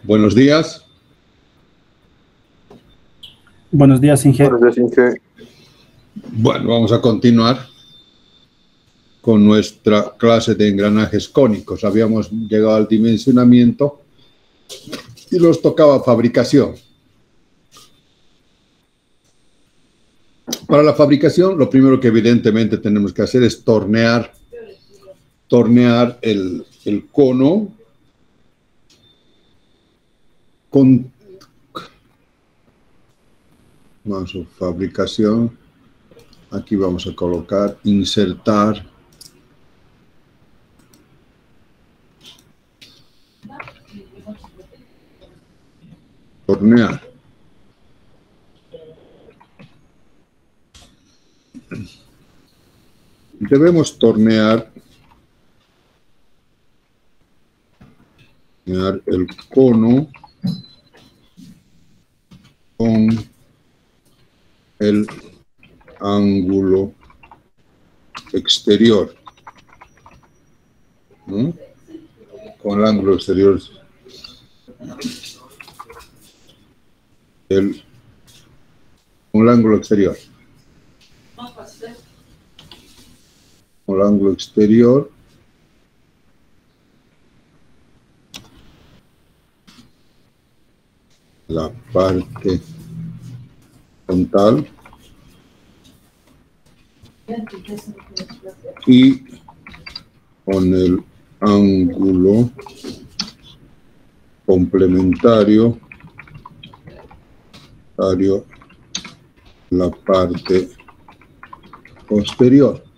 Buenos días. Buenos días, Inge. Buenos días, Inge. Bueno, vamos a continuar con nuestra clase de engranajes cónicos. Habíamos llegado al dimensionamiento y nos tocaba fabricación. Para la fabricación, lo primero que evidentemente tenemos que hacer es tornear el cono con su fabricación. Aquí vamos a colocar, insertar. Tornear. Debemos tornear el cono con el ángulo exterior, ¿no? Con el ángulo exterior con el ángulo exterior. Con el ángulo exterior la parte frontal y con el ángulo complementario la parte posterior.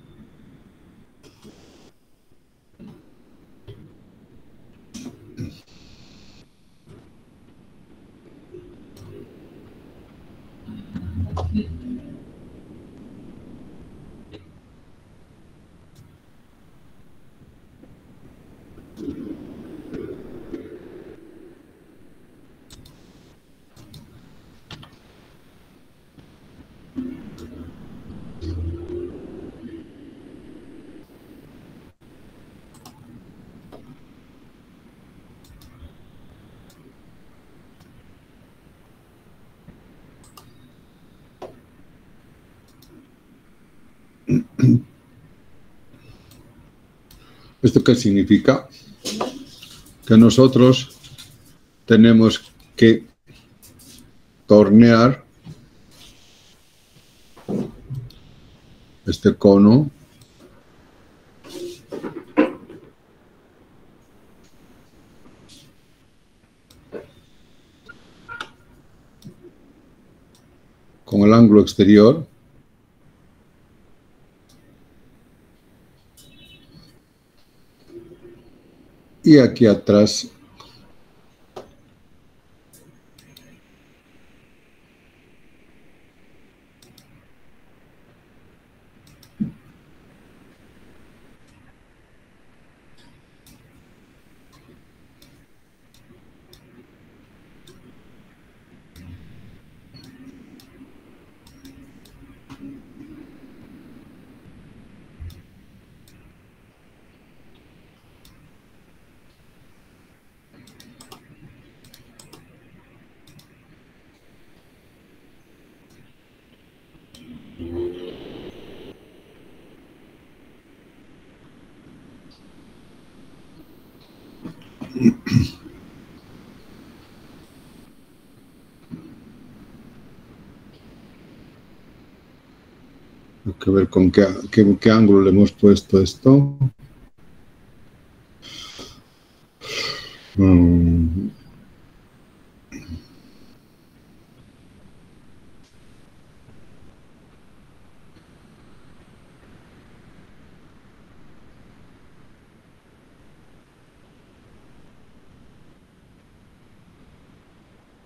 ¿Esto qué significa? Que nosotros tenemos que tornear este cono con el ángulo exterior y aquí atrás hay que ver con qué ángulo le hemos puesto esto.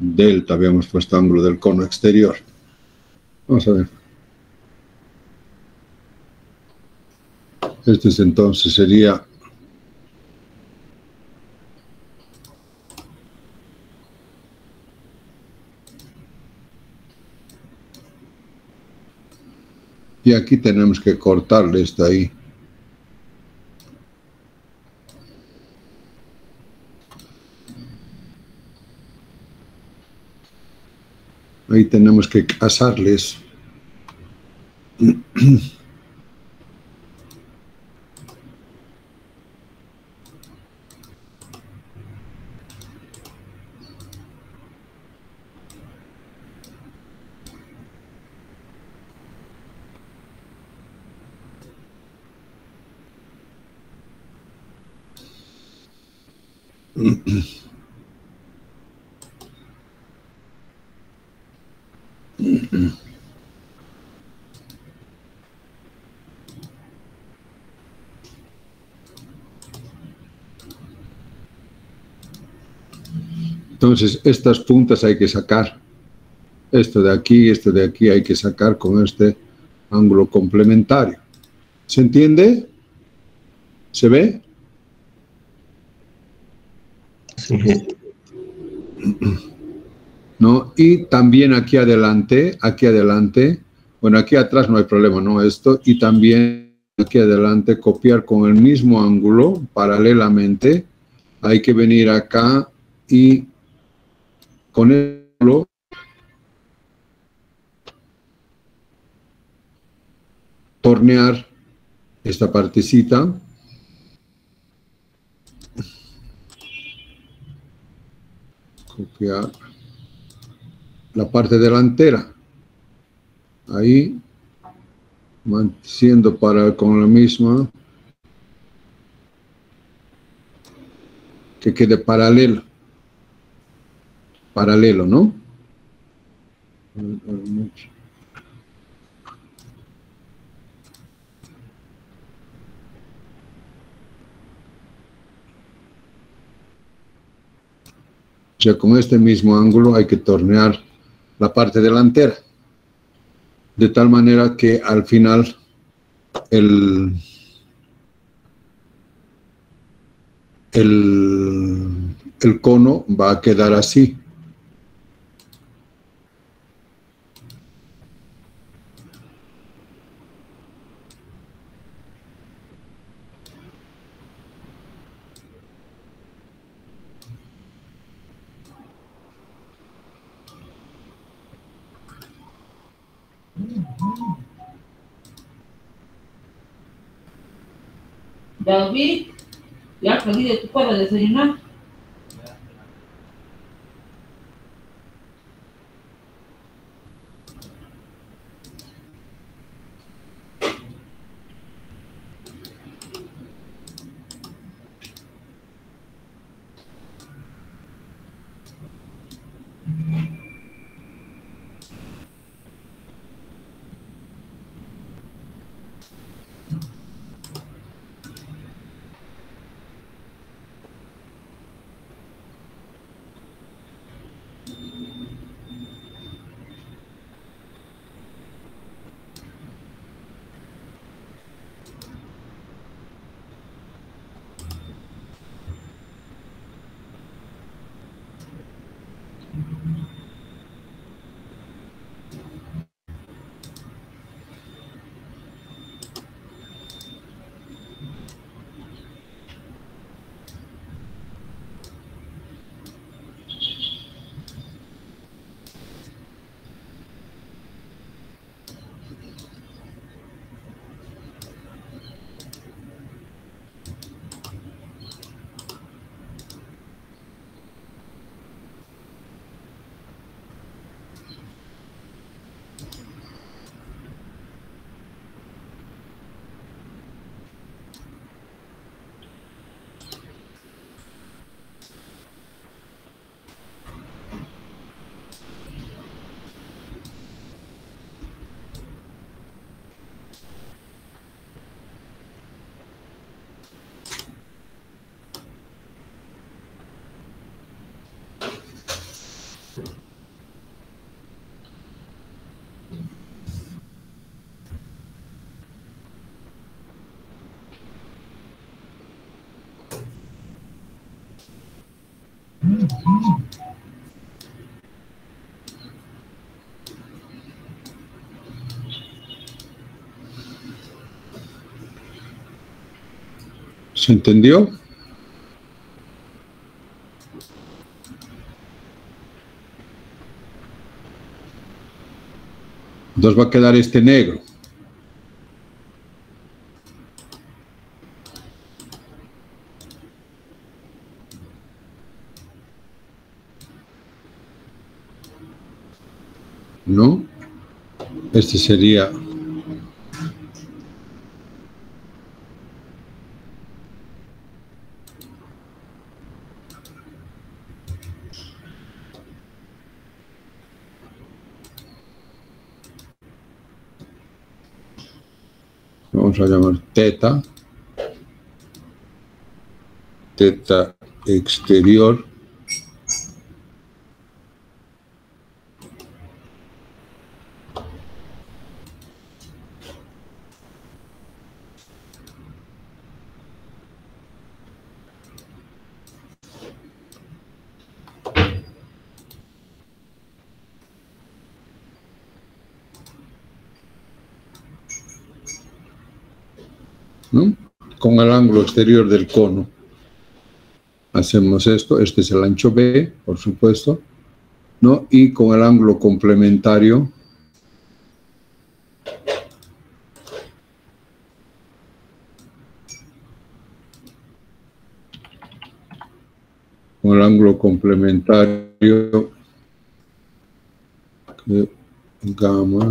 Delta habíamos puesto ángulo del cono exterior. Vamos a ver. Este es entonces sería y aquí tenemos que cortarle esto ahí. Ahí tenemos que casarles. Entonces, estas puntas hay que sacar. Esto de aquí hay que sacar con este ángulo complementario. ¿Se entiende? ¿Se ve? Sí. ¿No? Y también aquí adelante, bueno, aquí atrás no hay problema, ¿no? Esto, y también aquí adelante copiar con el mismo ángulo, paralelamente, hay que venir acá y con el ángulo tornear esta partecita, copiar la parte delantera, ahí, siendo con la misma, que quede paralelo, ¿no? O sea, con este mismo ángulo hay que tornear la parte delantera, de tal manera que al final el cono va a quedar así. David, ya salí de tu para desayunar. ¿Se entendió? Entonces va a quedar este negro. ¿No? Este sería vamos a llamar teta, teta exterior. ¿No? Con el ángulo exterior del cono. Hacemos esto, este es el ancho B, por supuesto, ¿no? Y con el ángulo complementario gamma.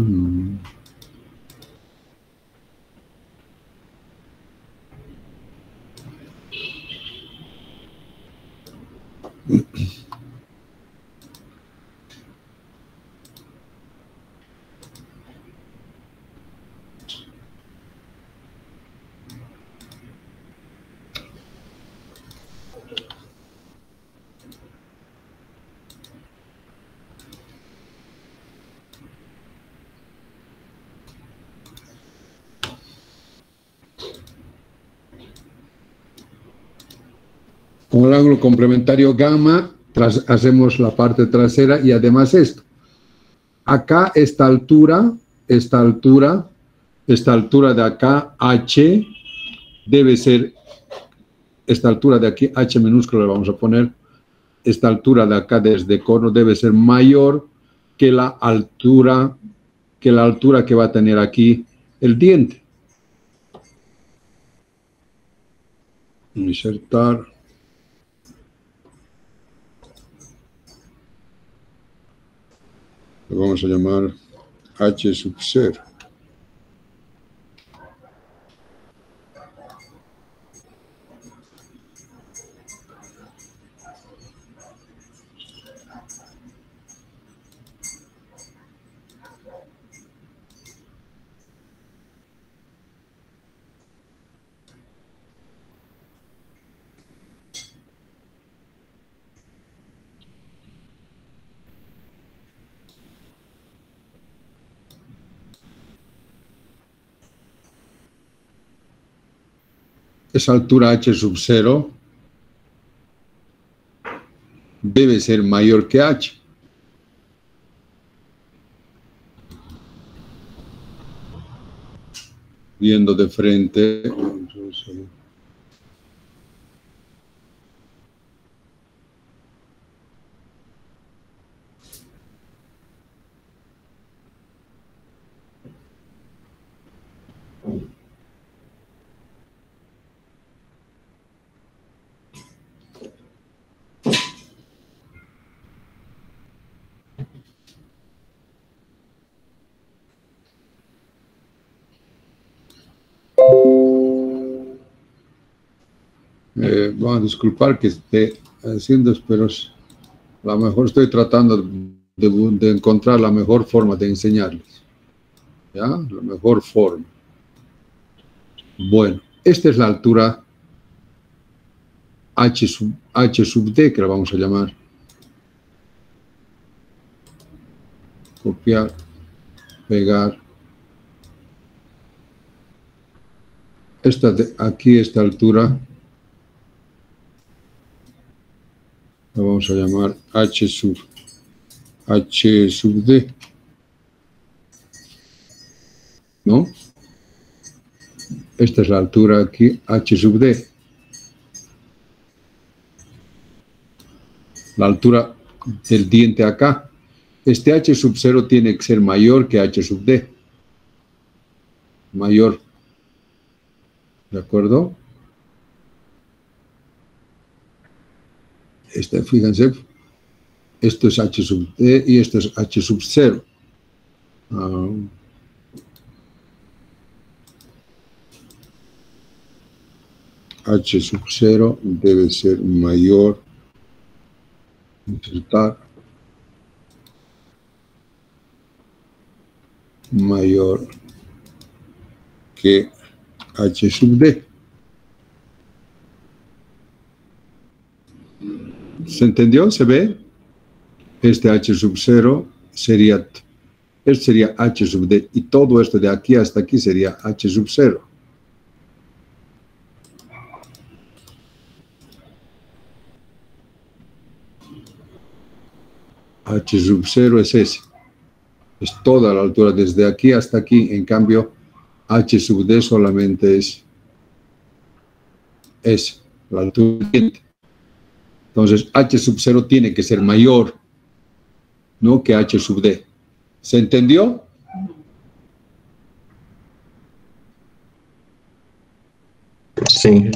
Con el ángulo complementario gamma hacemos la parte trasera y además esto. Acá esta altura de acá, H, debe ser, esta altura de aquí, H minúscula le vamos a poner, esta altura de acá desde cono debe ser mayor que la altura que va a tener aquí el diente. Insertar. Lo vamos a llamar H sub 0. Esa altura H sub 0 debe ser mayor que H. Viendo de frente. Vamos a disculpar que esté haciendo, pero a lo mejor estoy tratando de encontrar la mejor forma de enseñarles. ¿Ya? La mejor forma. Bueno, esta es la altura H sub D, que la vamos a llamar. Copiar, pegar. Aquí esta altura la vamos a llamar H sub D, ¿no? Esta es la altura aquí, H sub D. La altura del diente acá. Este H sub 0 tiene que ser mayor que H sub D. Mayor. ¿De acuerdo? Fíjense, esto es H sub D y esto es H sub 0. H sub 0 debe ser mayor. Insertar. Mayor que H sub D. ¿Se entendió? ¿Se ve? Este H sub 0 sería, este sería H sub D y todo esto de aquí hasta aquí sería H sub 0. H sub 0 es ese. Es toda la altura desde aquí hasta aquí. En cambio, H sub D solamente es la altura siguiente. Entonces, H sub 0 tiene que ser mayor, ¿no?, que H sub D. ¿Se entendió? Sí.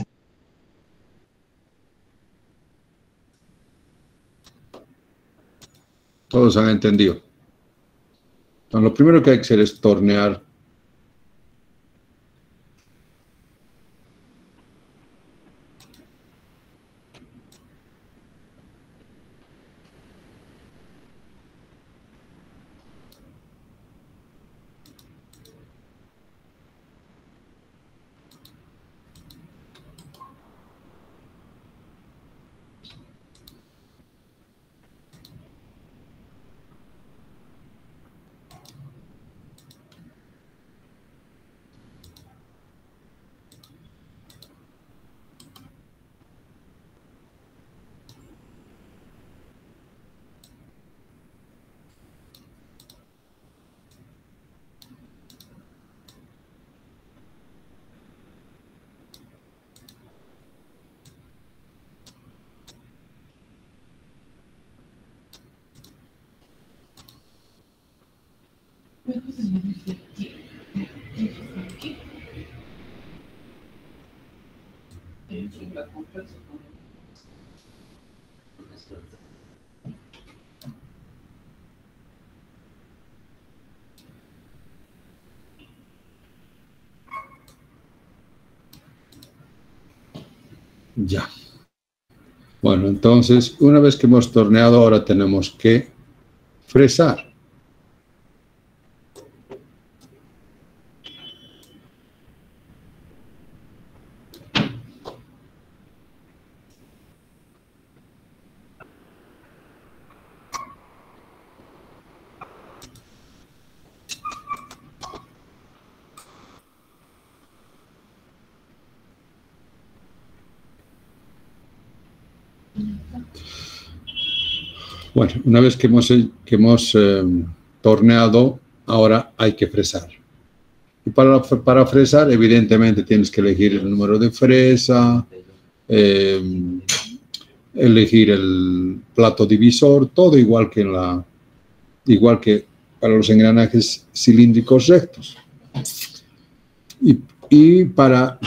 Todos han entendido. Entonces, lo primero que hay que hacer es tornear. Ya. Bueno, entonces, una vez que hemos torneado, ahora tenemos que fresar. Bueno, una vez que hemos torneado, ahora hay que fresar. Y para fresar, evidentemente, tienes que elegir el número de fresa, elegir el plato divisor, todo igual que para los engranajes cilíndricos rectos. Y para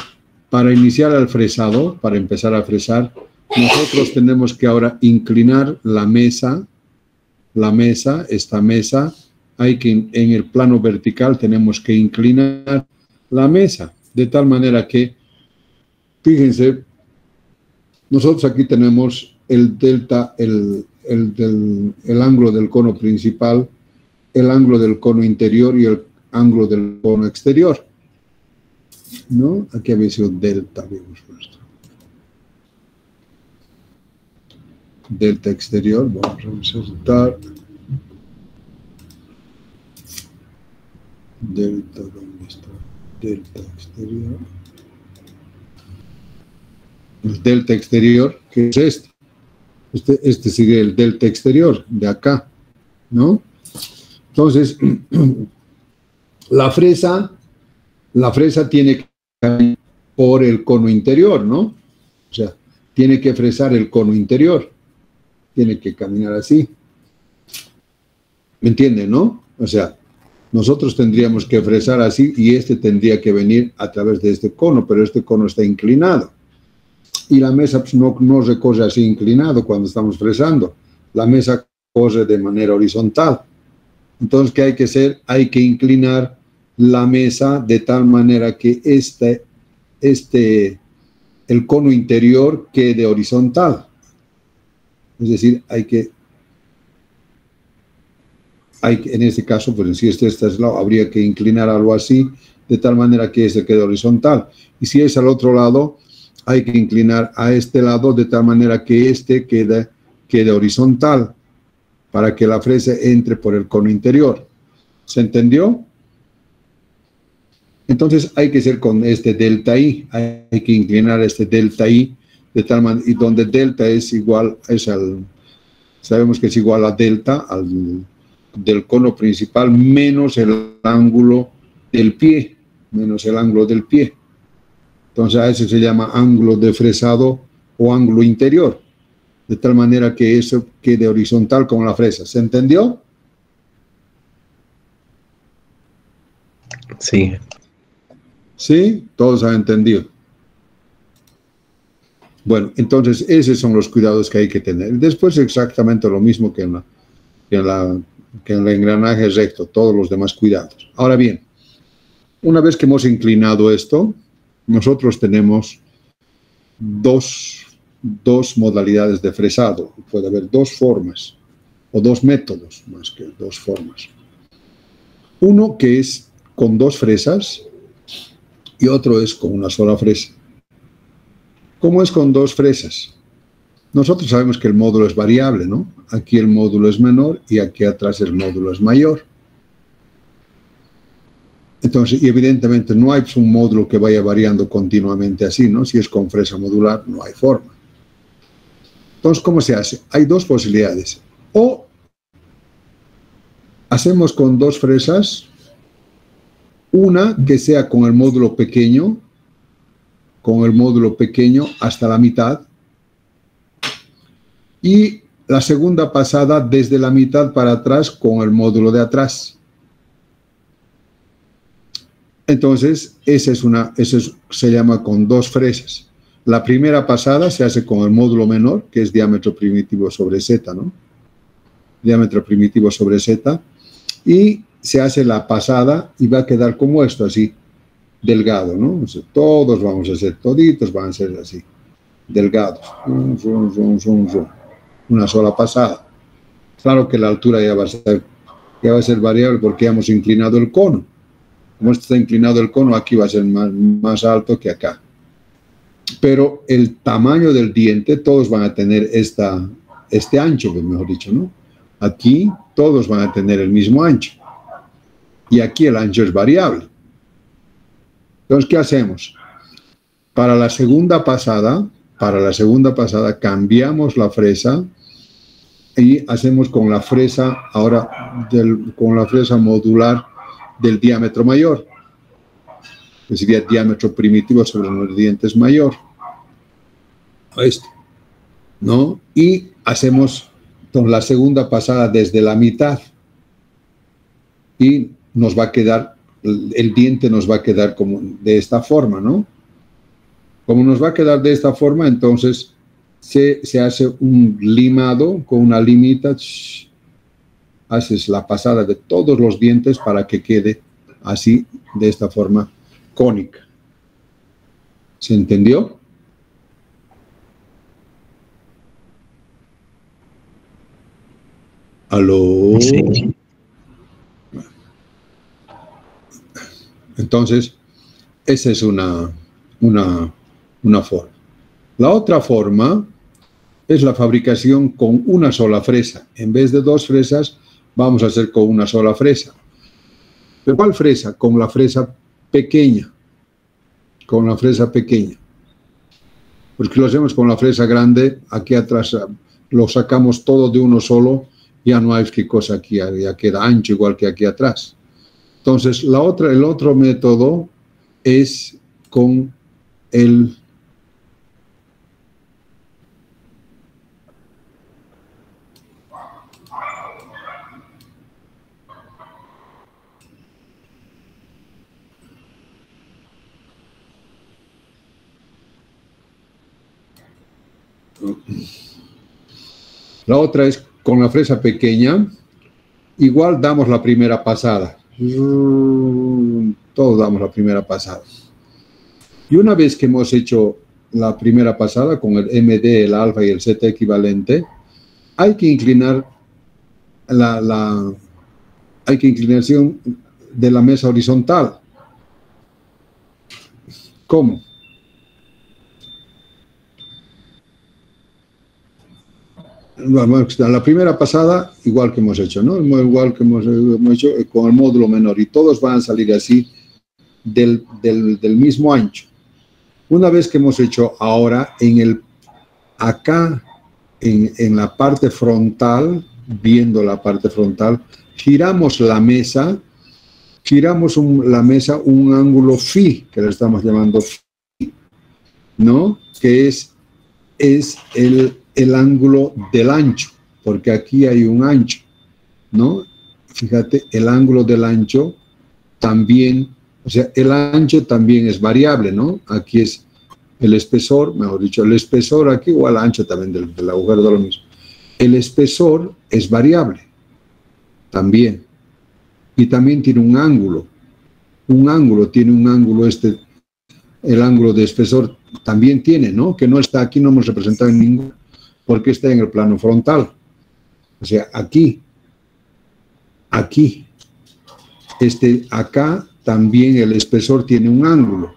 iniciar el fresado, para empezar a fresar, nosotros tenemos que ahora inclinar la mesa, esta mesa, hay que en el plano vertical tenemos que inclinar la mesa, de tal manera que, fíjense, nosotros aquí tenemos el delta, el ángulo del cono principal, el ángulo del cono interior y el ángulo del cono exterior, ¿no? Aquí había sido delta, habíamos puesto. Delta exterior, vamos a insertar delta, ¿dónde está? Delta exterior. El delta exterior, que es este sería el delta exterior de acá, ¿no? Entonces, la fresa tiene que caminar por el cono interior, ¿no? O sea, tiene que fresar el cono interior. Tiene que caminar así. ¿Me entienden, no? O sea, nosotros tendríamos que fresar así y este tendría que venir a través de este cono, pero este cono está inclinado. Y la mesa pues, no recorre así inclinado cuando estamos fresando. La mesa corre de manera horizontal. Entonces, ¿qué hay que hacer? Hay que inclinar la mesa de tal manera que el cono interior quede horizontal. Es decir, en este caso, pues si este está al lado, habría que inclinar algo así, de tal manera que este quede horizontal. Y si es al otro lado, hay que inclinar a este lado de tal manera que este quede horizontal, para que la fresa entre por el cono interior. ¿Se entendió? Entonces hay que hacer con este delta I, hay que inclinar este delta I, de tal manera, y donde delta es igual, sabemos que es igual a delta, del cono principal, menos el ángulo del pie, Entonces a eso se llama ángulo de fresado o ángulo interior, de tal manera que eso quede horizontal como la fresa. ¿Se entendió? Sí. ¿Sí? Todos han entendido. Bueno, entonces esos son los cuidados que hay que tener. Después exactamente lo mismo que en el engranaje recto, todos los demás cuidados. Ahora bien, una vez que hemos inclinado esto, nosotros tenemos dos modalidades de fresado. Puede haber dos formas o dos métodos, más que dos formas. Uno que es con dos fresas y otro es con una sola fresa. ¿Cómo es con dos fresas? Nosotros sabemos que el módulo es variable, ¿no? Aquí el módulo es menor y aquí atrás el módulo es mayor. Entonces, y evidentemente no hay un módulo que vaya variando continuamente así, ¿no? Si es con fresa modular, no hay forma. Entonces, ¿cómo se hace? Hay dos posibilidades. O hacemos con dos fresas, una que sea con el módulo pequeño hasta la mitad, y la segunda pasada desde la mitad para atrás con el módulo de atrás. Entonces, se llama con dos fresas. La primera pasada se hace con el módulo menor, que es diámetro primitivo sobre Z, ¿no? Diámetro primitivo sobre Z. Y se hace la pasada y va a quedar como esto, así, delgado, ¿no? O sea, todos vamos a ser, toditos van a ser así, delgados. Una sola pasada. Claro que la altura ya va a ser variable porque ya hemos inclinado el cono. Como está inclinado el cono, aquí va a ser más alto que acá. Pero el tamaño del diente, todos van a tener este ancho, mejor dicho, ¿no? Aquí todos van a tener el mismo ancho. Y aquí el ancho es variable. Entonces, ¿qué hacemos? Para la segunda pasada cambiamos la fresa y hacemos con la fresa, con la fresa modular del diámetro mayor. Que sería diámetro primitivo sobre los dientes mayor. Esto, ¿no? Y hacemos con la segunda pasada desde la mitad y nos va a quedar, el diente nos va a quedar como de esta forma, ¿no? Como nos va a quedar de esta forma, entonces se hace un limado con una limita, haces la pasada de todos los dientes para que quede así, de esta forma cónica. ¿Se entendió? ¿Aló? Sí. Entonces, esa es una forma. La otra forma es la fabricación con una sola fresa. En vez de dos fresas, vamos a hacer con una sola fresa. ¿Pero cuál fresa? Con la fresa pequeña. Con la fresa pequeña. Porque lo hacemos con la fresa grande, aquí atrás lo sacamos todo de uno solo, ya no hay qué cosa aquí, ya queda ancho igual que aquí atrás. Entonces, el otro método es con el La otra es con la fresa pequeña, igual damos la primera pasada. Todos damos la primera pasada. Y una vez que hemos hecho la primera pasada con el MD, el alfa y el Z equivalente, hay que inclinar hay que inclinación de la mesa horizontal. ¿Cómo? Bueno, la primera pasada, igual que hemos hecho, ¿no? Igual que hemos hecho con el módulo menor, y todos van a salir así del mismo ancho. Una vez que hemos hecho ahora, acá, en la parte frontal, viendo la parte frontal, giramos la mesa, un ángulo phi, que le estamos llamando phi, ¿no? Que es el ángulo del ancho, porque aquí hay un ancho, ¿no? Fíjate, el ángulo del ancho también, o sea, el ancho también es variable, ¿no? Aquí es el espesor, mejor dicho, el espesor aquí, o el ancho también del agujero de lo mismo. El espesor es variable, también. Y también tiene un ángulo. Tiene un ángulo el ángulo de espesor también tiene, ¿no? Que no está aquí, no hemos representado en ningún, porque está en el plano frontal. O sea, aquí. Acá también el espesor tiene un ángulo.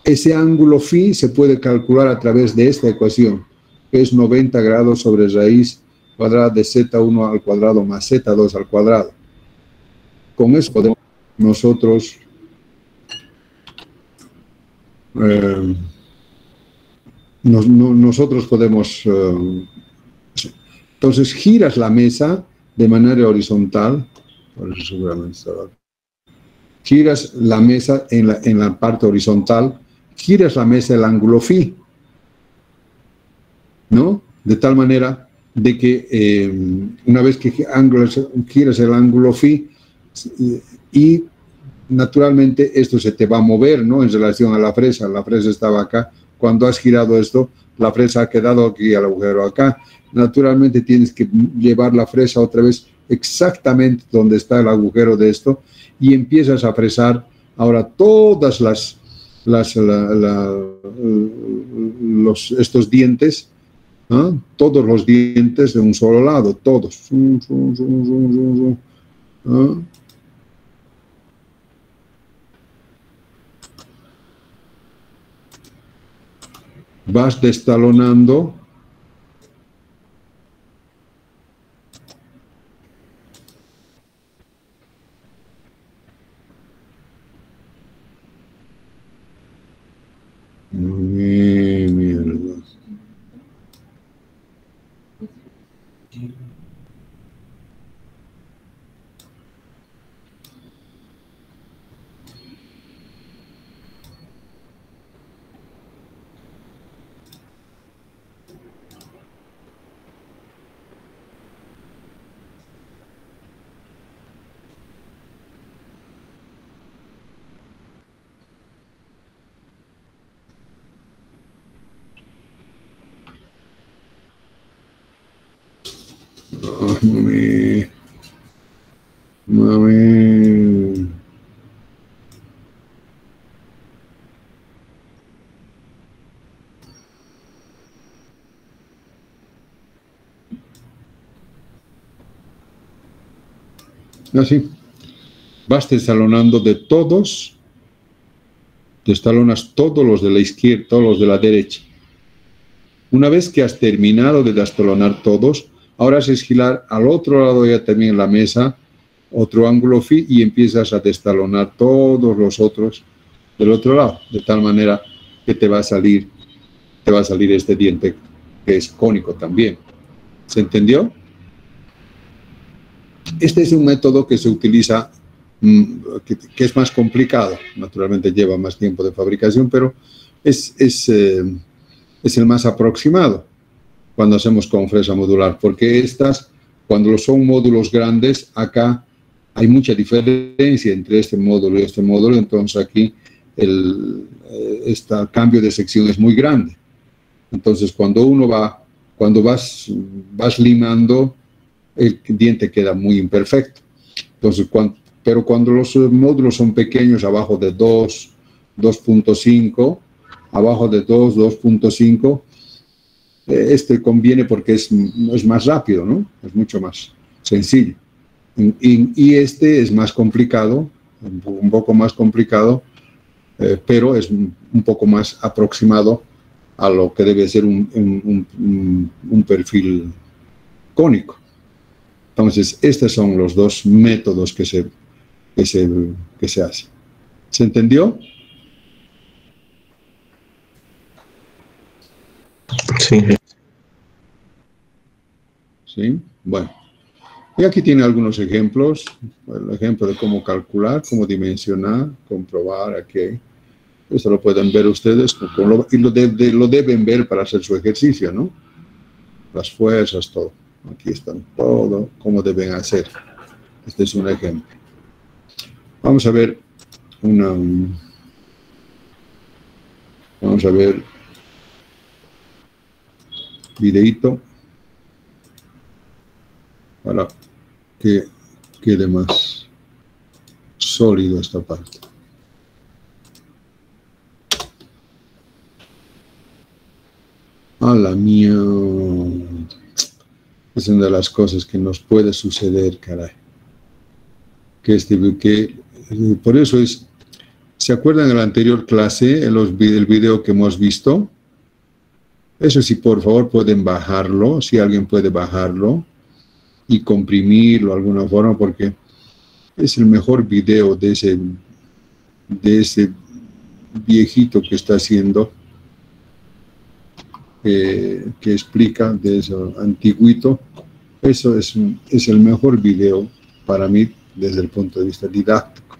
Ese ángulo phi se puede calcular a través de esta ecuación, que es 90 grados sobre raíz cuadrada de z1 al cuadrado más z2 al cuadrado. Con eso podemos nosotros nosotros podemos entonces giras la mesa de manera horizontal, por eso seguramente giras la mesa en la parte horizontal, giras la mesa el ángulo phi, ¿no? De tal manera de que una vez que giras el ángulo phi, y naturalmente esto se te va a mover, ¿no? En relación a la fresa estaba acá, cuando has girado esto, la fresa ha quedado aquí, al agujero acá, naturalmente tienes que llevar la fresa otra vez exactamente donde está el agujero de esto, y empiezas a fresar ahora todas estos dientes, ¿no? Todos los dientes de un solo lado, todos. ¿No? Vas destalonando mierda. Mami. Así. Vas destalonando de todos, destalonas todos los de la izquierda, todos los de la derecha. Una vez que has terminado de destalonar todos, ahora es girar al otro lado ya también la mesa, otro ángulo phi, y empiezas a destalonar todos los otros del otro lado, de tal manera que te va a salir este diente que es cónico también. ¿Se entendió? Este es un método que se utiliza, que es más complicado, naturalmente lleva más tiempo de fabricación, pero es el más aproximado cuando hacemos con fresa modular, porque cuando son módulos grandes, acá hay mucha diferencia entre este módulo y este módulo, entonces aquí este cambio de sección es muy grande. Entonces, cuando uno va cuando vas limando, el diente queda muy imperfecto. Entonces, pero cuando los módulos son pequeños, abajo de 2, 2.5, abajo de 2, 2.5, este conviene porque es más rápido, ¿no? Es mucho más sencillo. Y este es más complicado, un poco más complicado, pero es un poco más aproximado a lo que debe ser un perfil cónico. Entonces, estos son los dos métodos que se hacen. ¿Se entendió? Sí. Sí, bueno. Y aquí tiene algunos ejemplos. El ejemplo de cómo calcular, cómo dimensionar, comprobar, aquí. Eso lo pueden ver ustedes y lo deben ver para hacer su ejercicio, ¿no? Las fuerzas, todo. Aquí están todo, cómo deben hacer. Este es un ejemplo. Vamos a ver videíto para que quede más sólido esta parte. A la mía. Es una de las cosas que nos puede suceder, caray. Por eso es. ¿Se acuerdan de la anterior clase, el video que hemos visto? Eso sí, por favor, pueden bajarlo, si alguien puede bajarlo y comprimirlo de alguna forma, porque es el mejor video de ese viejito que está haciendo, que explica de eso antiguito. Eso es el mejor video para mí desde el punto de vista didáctico.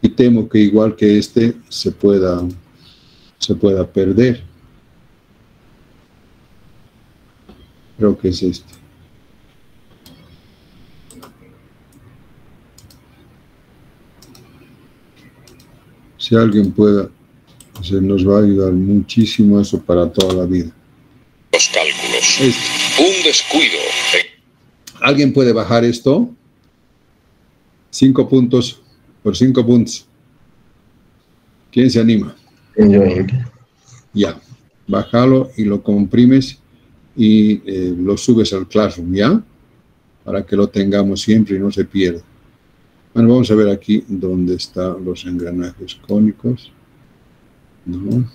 Y temo que igual que este se pueda perder. Creo que es este. Si alguien pueda, se nos va a ayudar muchísimo eso para toda la vida. Los cálculos. Un descuido. ¿Alguien puede bajar esto? 5 puntos por 5 puntos. ¿Quién se anima? Ya. Bájalo y lo comprimes y lo subes al Classroom, ¿ya? Para que lo tengamos siempre y no se pierda. Bueno, vamos a ver aquí dónde están los engranajes cónicos. ¿No?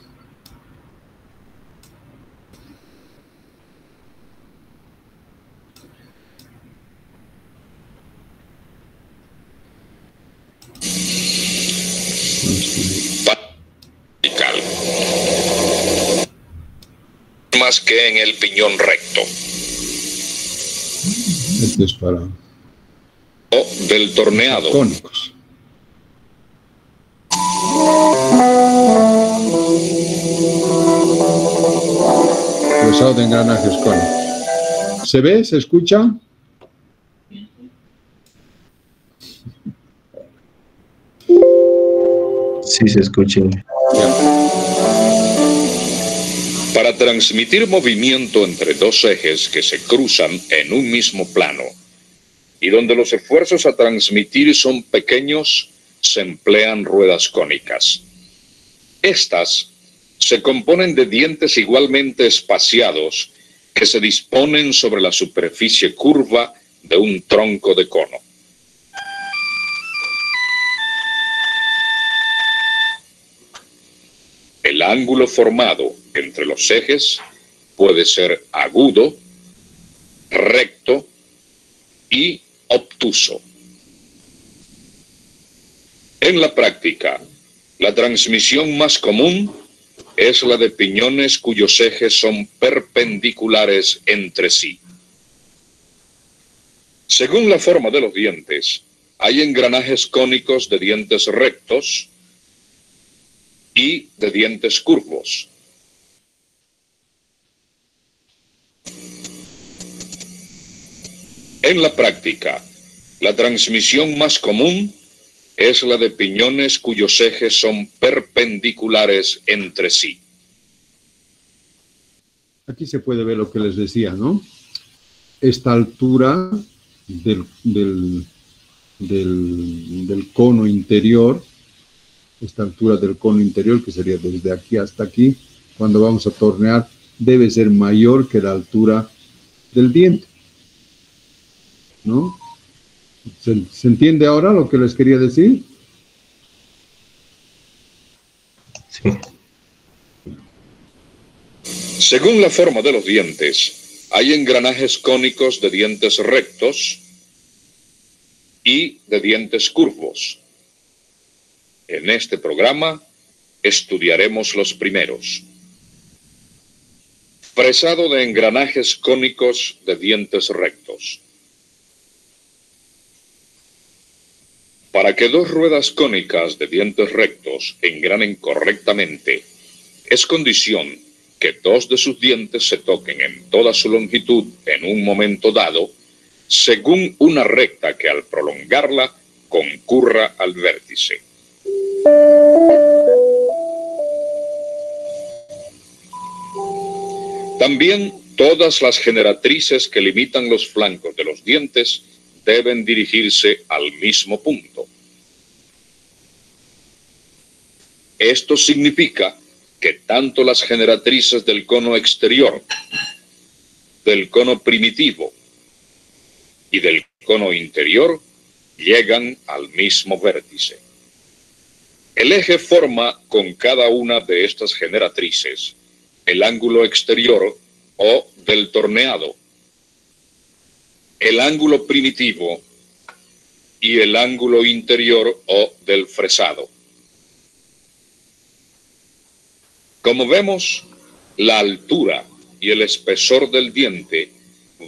Más que en el piñón recto. Este es para... del torneado. Cónicos. Cruzado de engranajes cónicos. ¿Se ve? ¿Se escucha? Sí, se escucha. Para transmitir movimiento entre dos ejes que se cruzan en un mismo plano y donde los esfuerzos a transmitir son pequeños, se emplean ruedas cónicas. Estas se componen de dientes igualmente espaciados que se disponen sobre la superficie curva de un tronco de cono. El ángulo formado entre los ejes puede ser agudo, recto y obtuso. En la práctica, la transmisión más común es la de piñones cuyos ejes son perpendiculares entre sí. Según la forma de los dientes, hay engranajes cónicos de dientes rectos y de dientes curvos. En la práctica, la transmisión más común es la de piñones cuyos ejes son perpendiculares entre sí. Aquí se puede ver lo que les decía, ¿no? Esta altura del cono interior, esta altura del cono interior, que sería desde aquí hasta aquí, cuando vamos a tornear, debe ser mayor que la altura del diente, ¿no? ¿Se entiende ahora lo que les quería decir? Sí. Según la forma de los dientes, hay engranajes cónicos de dientes rectos y de dientes curvos. En este programa estudiaremos los primeros. Fresado de engranajes cónicos de dientes rectos. Para que dos ruedas cónicas de dientes rectos engranen correctamente, es condición que dos de sus dientes se toquen en toda su longitud en un momento dado, según una recta que al prolongarla concurra al vértice. También todas las generatrices que limitan los flancos de los dientes deben dirigirse al mismo punto. Esto significa que tanto las generatrices del cono exterior, del cono primitivo y del cono interior llegan al mismo vértice. El eje forma con cada una de estas generatrices el ángulo exterior o del torneado, el ángulo primitivo y el ángulo interior o del fresado. Como vemos, la altura y el espesor del diente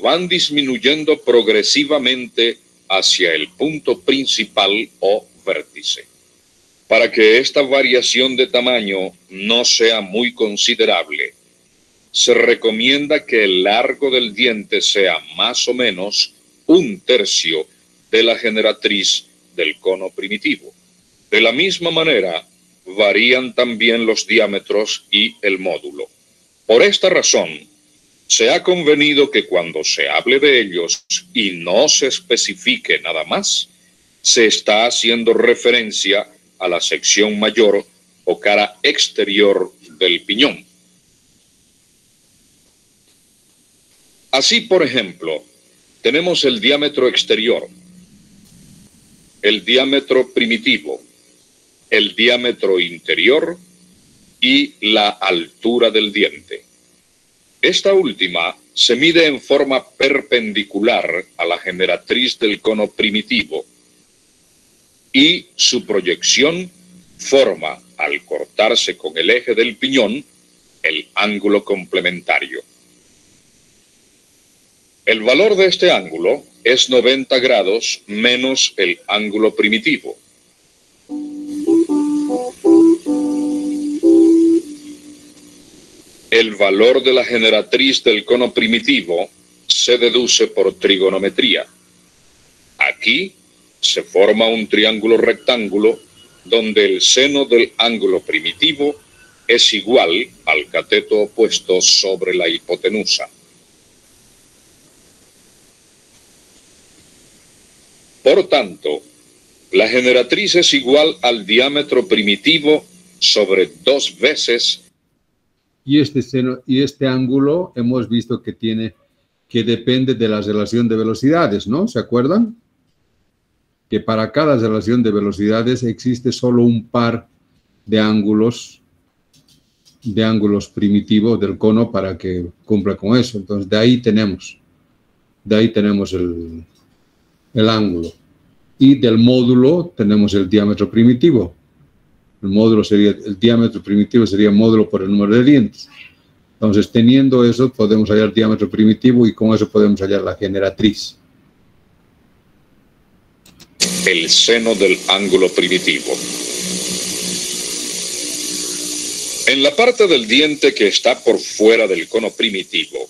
van disminuyendo progresivamente hacia el punto principal o vértice. Para que esta variación de tamaño no sea muy considerable, se recomienda que el largo del diente sea más o menos 1/3 de la generatriz del cono primitivo. De la misma manera, varían también los diámetros y el módulo. Por esta razón, se ha convenido que cuando se hable de ellos y no se especifique nada más, se está haciendo referencia a la sección mayor o cara exterior del piñón. Así, por ejemplo, tenemos el diámetro exterior, el diámetro primitivo, el diámetro interior y la altura del diente. Esta última se mide en forma perpendicular a la generatriz del cono primitivo y su proyección forma, al cortarse con el eje del piñón, el ángulo complementario. El valor de este ángulo es 90 grados menos el ángulo primitivo. El valor de la generatriz del cono primitivo se deduce por trigonometría. Aquí se forma un triángulo rectángulo donde el seno del ángulo primitivo es igual al cateto opuesto sobre la hipotenusa. Por tanto, la generatriz es igual al diámetro primitivo sobre 2 veces. Y este seno y este ángulo hemos visto que depende de la relación de velocidades, ¿no? ¿Se acuerdan? Que para cada relación de velocidades existe solo un par de ángulos primitivos del cono para que cumpla con eso. Entonces, de ahí tenemos el ángulo. Y del módulo tenemos el diámetro primitivo. El diámetro primitivo sería módulo por el número de dientes. Entonces, teniendo eso, podemos hallar el diámetro primitivo y con eso podemos hallar la generatriz. El seno del ángulo primitivo. En la parte del diente que está por fuera del cono primitivo,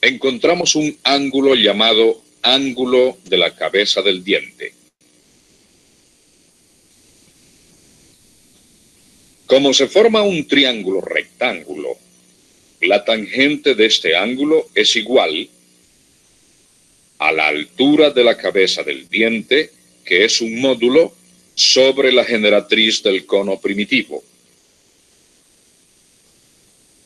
encontramos un ángulo llamado ángulo de la cabeza del diente. Como se forma un triángulo rectángulo, la tangente de este ángulo es igual a la altura de la cabeza del diente, que es un módulo sobre la generatriz del cono primitivo.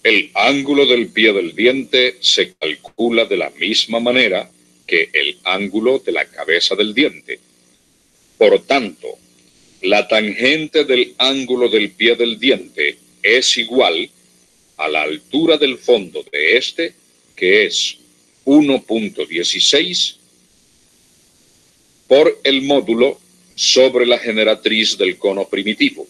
El ángulo del pie del diente se calcula de la misma manera que el ángulo de la cabeza del diente. Por tanto, la tangente del ángulo del pie del diente es igual a la altura del fondo de este, que es 1.16 por el módulo sobre la generatriz del cono primitivo.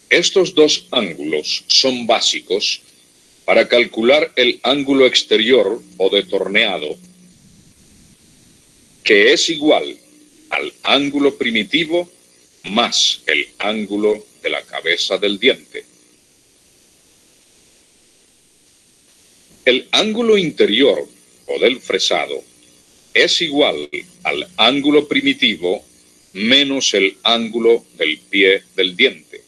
Estos dos ángulos son básicos para calcular el ángulo exterior o de torneado, que es igual al ángulo primitivo más el ángulo de la cabeza del diente. El ángulo interior o del fresado es igual al ángulo primitivo menos el ángulo del pie del diente.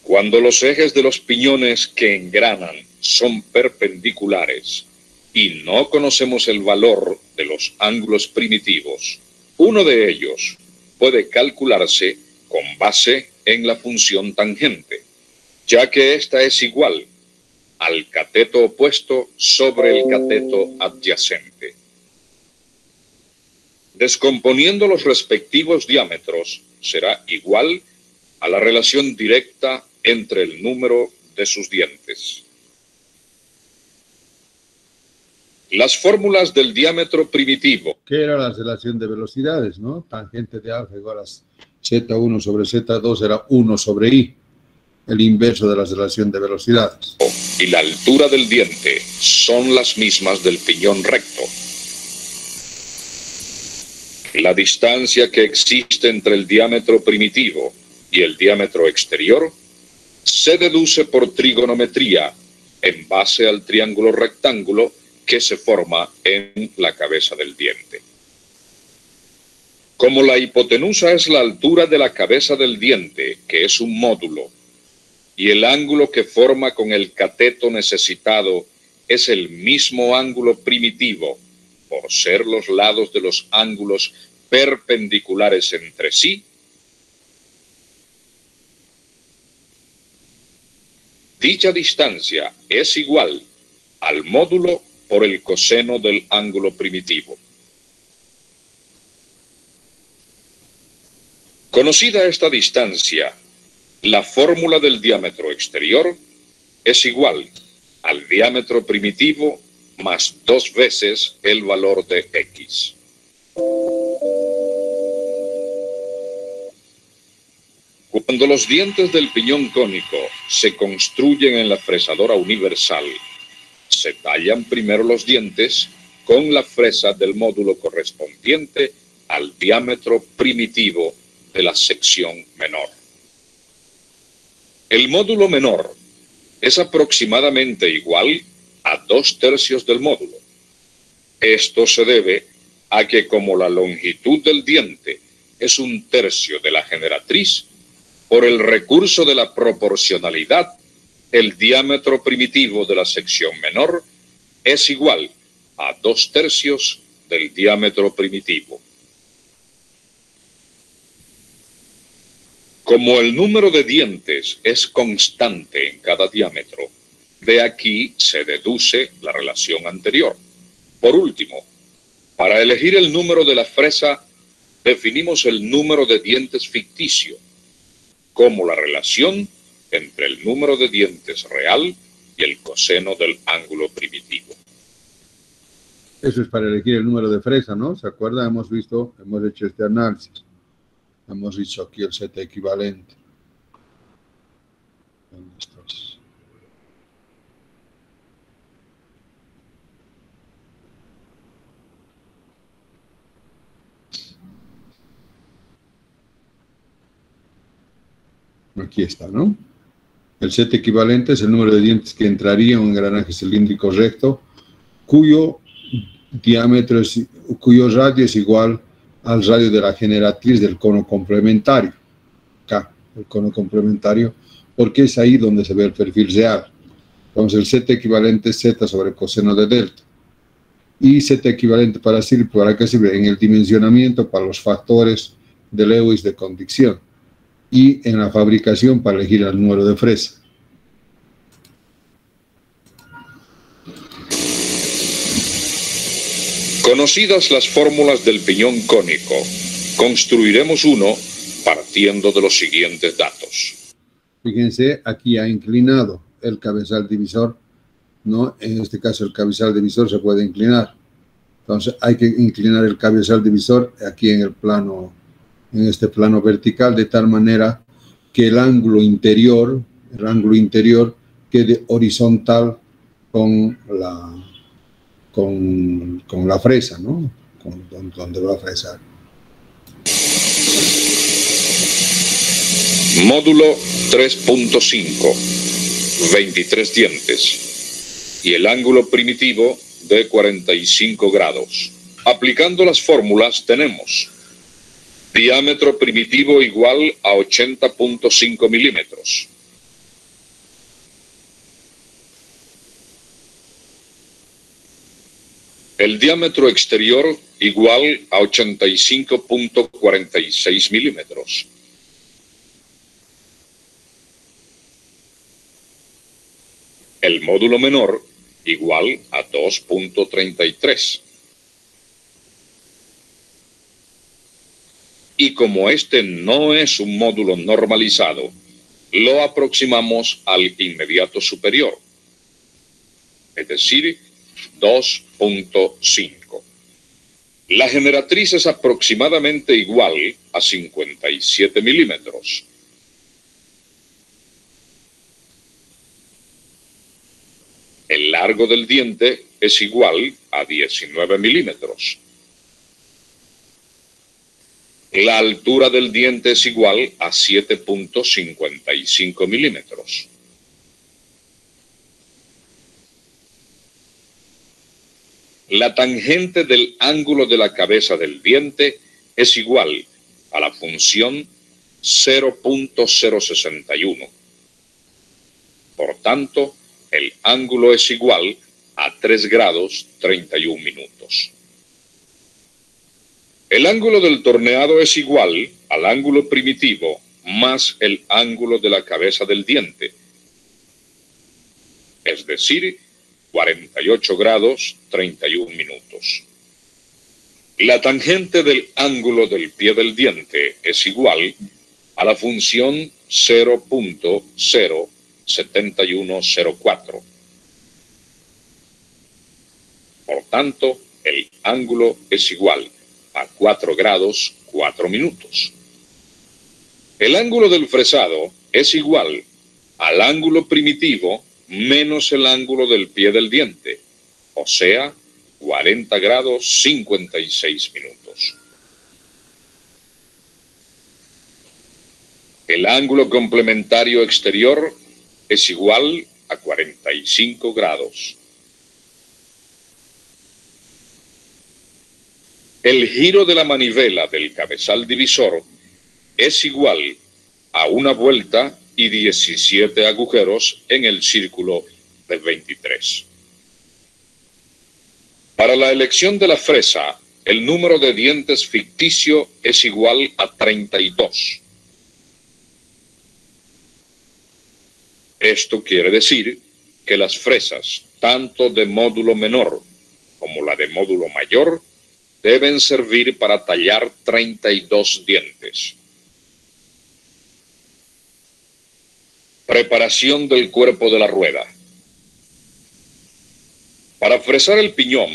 Cuando los ejes de los piñones que engranan son perpendiculares y no conocemos el valor de los ángulos primitivos, uno de ellos puede calcularse con base en la función tangente, ya que ésta es igual al cateto opuesto sobre el cateto adyacente. Descomponiendo los respectivos diámetros, será igual a la relación directa entre el número de sus dientes. Las fórmulas del diámetro primitivo. Que era la relación de velocidades, ¿no? Tangente de alfa igual a Z1 sobre Z2 era 1 sobre I, el inverso de la relación de velocidades. Y la altura del diente son las mismas del piñón recto. La distancia que existe entre el diámetro primitivo y el diámetro exterior se deduce por trigonometría en base al triángulo rectángulo que se forma en la cabeza del diente. Como la hipotenusa es la altura de la cabeza del diente, que es un módulo, y el ángulo que forma con el cateto necesitado es el mismo ángulo primitivo, por ser los lados de los ángulos perpendiculares entre sí, dicha distancia es igual al módulo por el coseno del ángulo primitivo. Conocida esta distancia, la fórmula del diámetro exterior es igual al diámetro primitivo más 2 veces el valor de X. Cuando los dientes del piñón cónico se construyen en la fresadora universal, se tallan primero los dientes con la fresa del módulo correspondiente al diámetro primitivo de la sección menor. El módulo menor es aproximadamente igual a 2/3 del módulo. Esto se debe a que como la longitud del diente es 1/3 de la generatriz, por el recurso de la proporcionalidad, el diámetro primitivo de la sección menor es igual a 2/3 del diámetro primitivo. Como el número de dientes es constante en cada diámetro, de aquí se deduce la relación anterior. Por último, para elegir el número de la fresa, definimos el número de dientes ficticio como la relación entre el número de dientes real y el coseno del ángulo primitivo. Eso es para elegir el número de fresa, ¿no? ¿Se acuerdan? Hemos hecho este análisis. Hemos dicho aquí el Z equivalente. ¿Dónde estás? Aquí está, ¿no? El Z equivalente es el número de dientes que entraría en un engranaje cilíndrico recto cuyo radio es igual al radio de la generatriz del cono complementario. Acá, el cono complementario, porque es ahí donde se ve el perfil real. Entonces el Z equivalente es Z sobre coseno de delta. Y Z equivalente para qué sirve? En el dimensionamiento para los factores de Lewis de condición. Y en la fabricación para elegir el número de fresa. Conocidas las fórmulas del piñón cónico, construiremos uno partiendo de los siguientes datos. Fíjense, aquí ha inclinado el cabezal divisor, ¿no? En este caso el cabezal divisor se puede inclinar. Entonces hay que inclinar el cabezal divisor aquí en el plano, en este plano vertical, de tal manera que el ángulo interior quede horizontal con la fresa, ¿no? Donde va a fresar. Módulo 3.5, 23 dientes y el ángulo primitivo de 45 grados. Aplicando las fórmulas tenemos diámetro primitivo igual a 80.5 milímetros. El diámetro exterior igual a 85.46 milímetros. El módulo menor igual a 2.33. Y como este no es un módulo normalizado, lo aproximamos al inmediato superior, es decir, 2.5. La generatriz es aproximadamente igual a 57 milímetros. El largo del diente es igual a 19 milímetros. La altura del diente es igual a 7.55 milímetros. La tangente del ángulo de la cabeza del diente es igual a la función 0.061. Por tanto, el ángulo es igual a 3 grados 31 minutos. El ángulo del torneado es igual al ángulo primitivo más el ángulo de la cabeza del diente, es decir, 48 grados 31 minutos. La tangente del ángulo del pie del diente es igual a la función 0.07104. Por tanto, el ángulo es igual a 4 grados 4 minutos. El ángulo del fresado es igual al ángulo primitivo menos el ángulo del pie del diente, o sea, 40 grados 56 minutos. El ángulo complementario exterior es igual a 45 grados. El giro de la manivela del cabezal divisor es igual a una vuelta y 17 agujeros en el círculo de 23. Para la elección de la fresa, el número de dientes ficticio es igual a 32. Esto quiere decir que las fresas, tanto de módulo menor como la de módulo mayor, deben servir para tallar 32 dientes. Preparación del cuerpo de la rueda. Para fresar el piñón,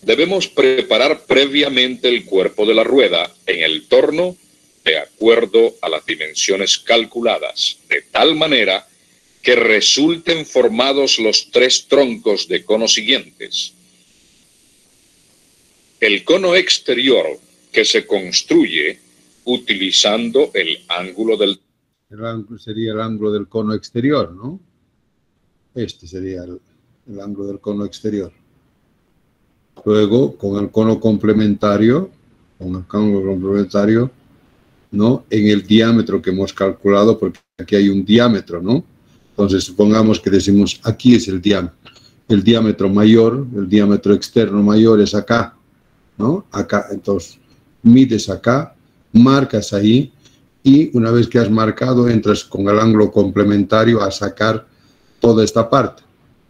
debemos preparar previamente el cuerpo de la rueda en el torno de acuerdo a las dimensiones calculadas, de tal manera que resulten formados los 3 troncos de cono siguientes. El cono exterior que se construye utilizando el ángulo del... El ángulo sería el ángulo del cono exterior, ¿no? Este sería el ángulo del cono exterior. Luego, con el cono complementario, con el ángulo complementario, ¿no? En el diámetro que hemos calculado, porque aquí hay un diámetro, ¿no? Entonces, supongamos que decimos, aquí es el diámetro mayor, el diámetro externo mayor es acá, ¿no? Acá, entonces, mides acá, marcas ahí, y una vez que has marcado, entras con el ángulo complementario a sacar toda esta parte,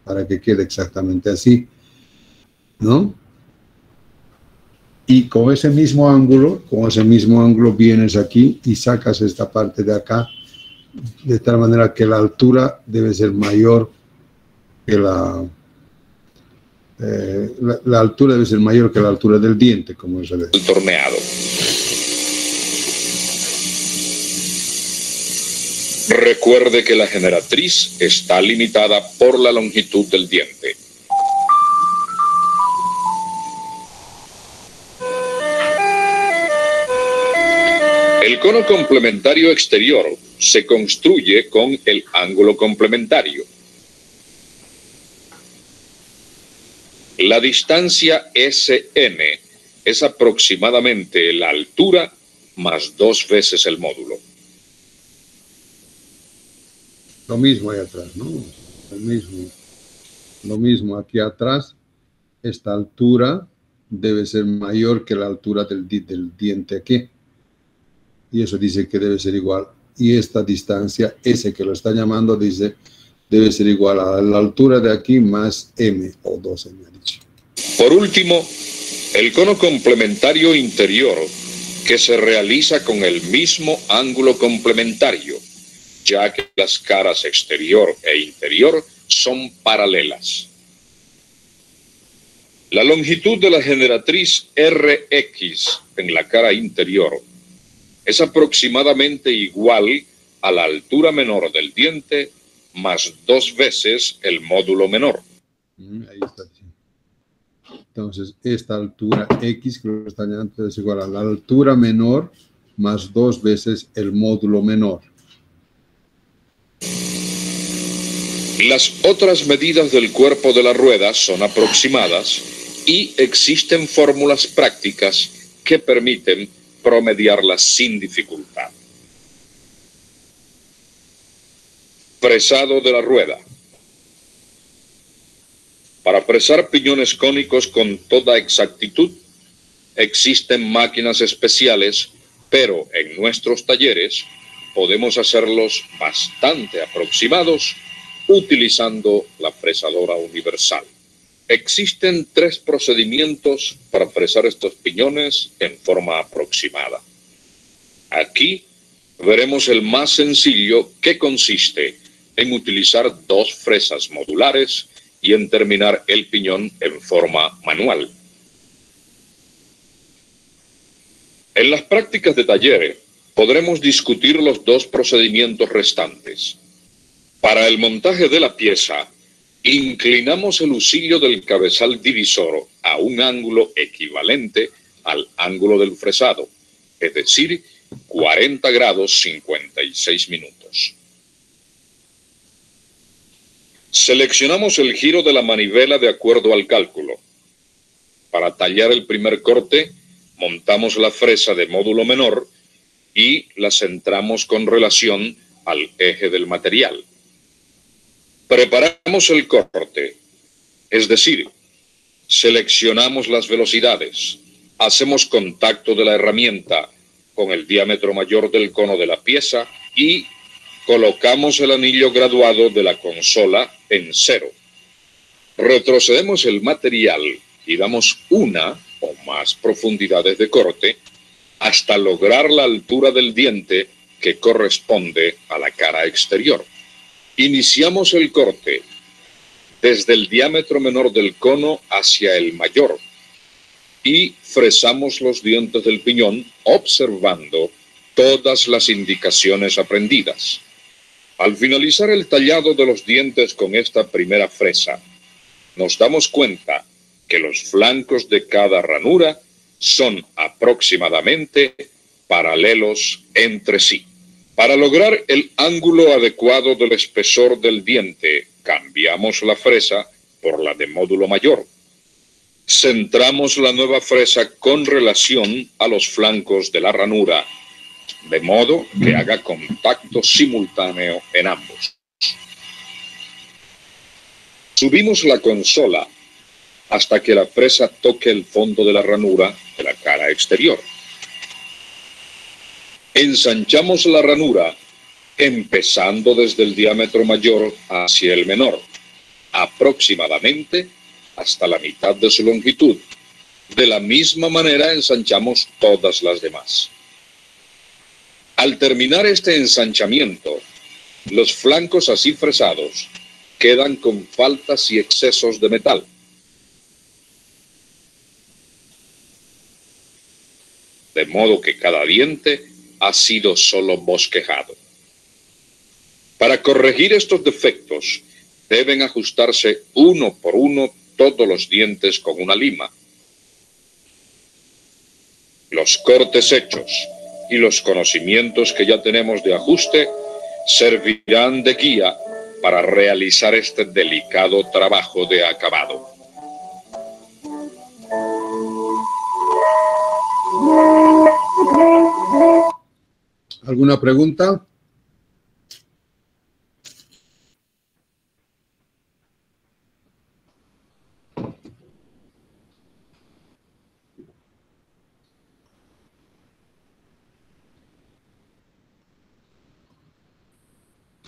para que quede exactamente así, ¿no? Y con ese mismo ángulo vienes aquí y sacas esta parte de acá, de tal manera que la altura debe ser mayor que la altura debe ser mayor que la altura del diente, como se ve. El torneado. Recuerde que la generatriz está limitada por la longitud del diente. El cono complementario exterior se construye con el ángulo complementario. La distancia SM es aproximadamente la altura más 2 veces el módulo. Lo mismo ahí atrás, ¿no? Lo mismo aquí atrás. Esta altura debe ser mayor que la altura del diente aquí. Y eso dice que debe ser igual. Y esta distancia, ese que lo está llamando, dice, debe ser igual a la altura de aquí más M o 2M, ha dicho. Por último, el cono complementario interior, que se realiza con el mismo ángulo complementario, ya que las caras exterior e interior son paralelas. La longitud de la generatriz RX en la cara interior es aproximadamente igual a la altura menor del diente más 2 veces el módulo menor. Ahí está. Entonces, esta altura X que lo están llamando es igual a la altura menor más 2 veces el módulo menor. Las otras medidas del cuerpo de la rueda son aproximadas y existen fórmulas prácticas que permiten promediarlas sin dificultad. Fresado de la rueda. Para fresar piñones cónicos con toda exactitud, existen máquinas especiales, pero en nuestros talleres podemos hacerlos bastante aproximados utilizando la fresadora universal. Existen 3 procedimientos para fresar estos piñones en forma aproximada. Aquí veremos el más sencillo, que consiste en utilizar 2 fresas modulares y en terminar el piñón en forma manual. En las prácticas de taller podremos discutir los 2 procedimientos restantes. Para el montaje de la pieza, inclinamos el husillo del cabezal divisor a un ángulo equivalente al ángulo del fresado, es decir, 40 grados 56 minutos. Seleccionamos el giro de la manivela de acuerdo al cálculo. Para tallar el primer corte, montamos la fresa de módulo menor y la centramos con relación al eje del material. Preparamos el corte, es decir, seleccionamos las velocidades, hacemos contacto de la herramienta con el diámetro mayor del cono de la pieza y colocamos el anillo graduado de la consola en 0. Retrocedemos el material y damos una o más profundidades de corte hasta lograr la altura del diente que corresponde a la cara exterior. Iniciamos el corte desde el diámetro menor del cono hacia el mayor y fresamos los dientes del piñón observando todas las indicaciones aprendidas. Al finalizar el tallado de los dientes con esta primera fresa, nos damos cuenta que los flancos de cada ranura son aproximadamente paralelos entre sí. Para lograr el ángulo adecuado del espesor del diente, cambiamos la fresa por la de módulo mayor. Centramos la nueva fresa con relación a los flancos de la ranura, de modo que haga contacto simultáneo en ambos. Subimos la consola hasta que la fresa toque el fondo de la ranura de la cara exterior. Ensanchamos la ranura empezando desde el diámetro mayor hacia el menor, aproximadamente hasta la mitad de su longitud. De la misma manera ensanchamos todas las demás. Al terminar este ensanchamiento, los flancos así fresados quedan con faltas y excesos de metal. De modo que cada diente ha sido solo bosquejado. Para corregir estos defectos, deben ajustarse uno por uno todos los dientes con una lima. Los cortes hechos y los conocimientos que ya tenemos de ajuste servirán de guía para realizar este delicado trabajo de acabado. ¿Alguna pregunta?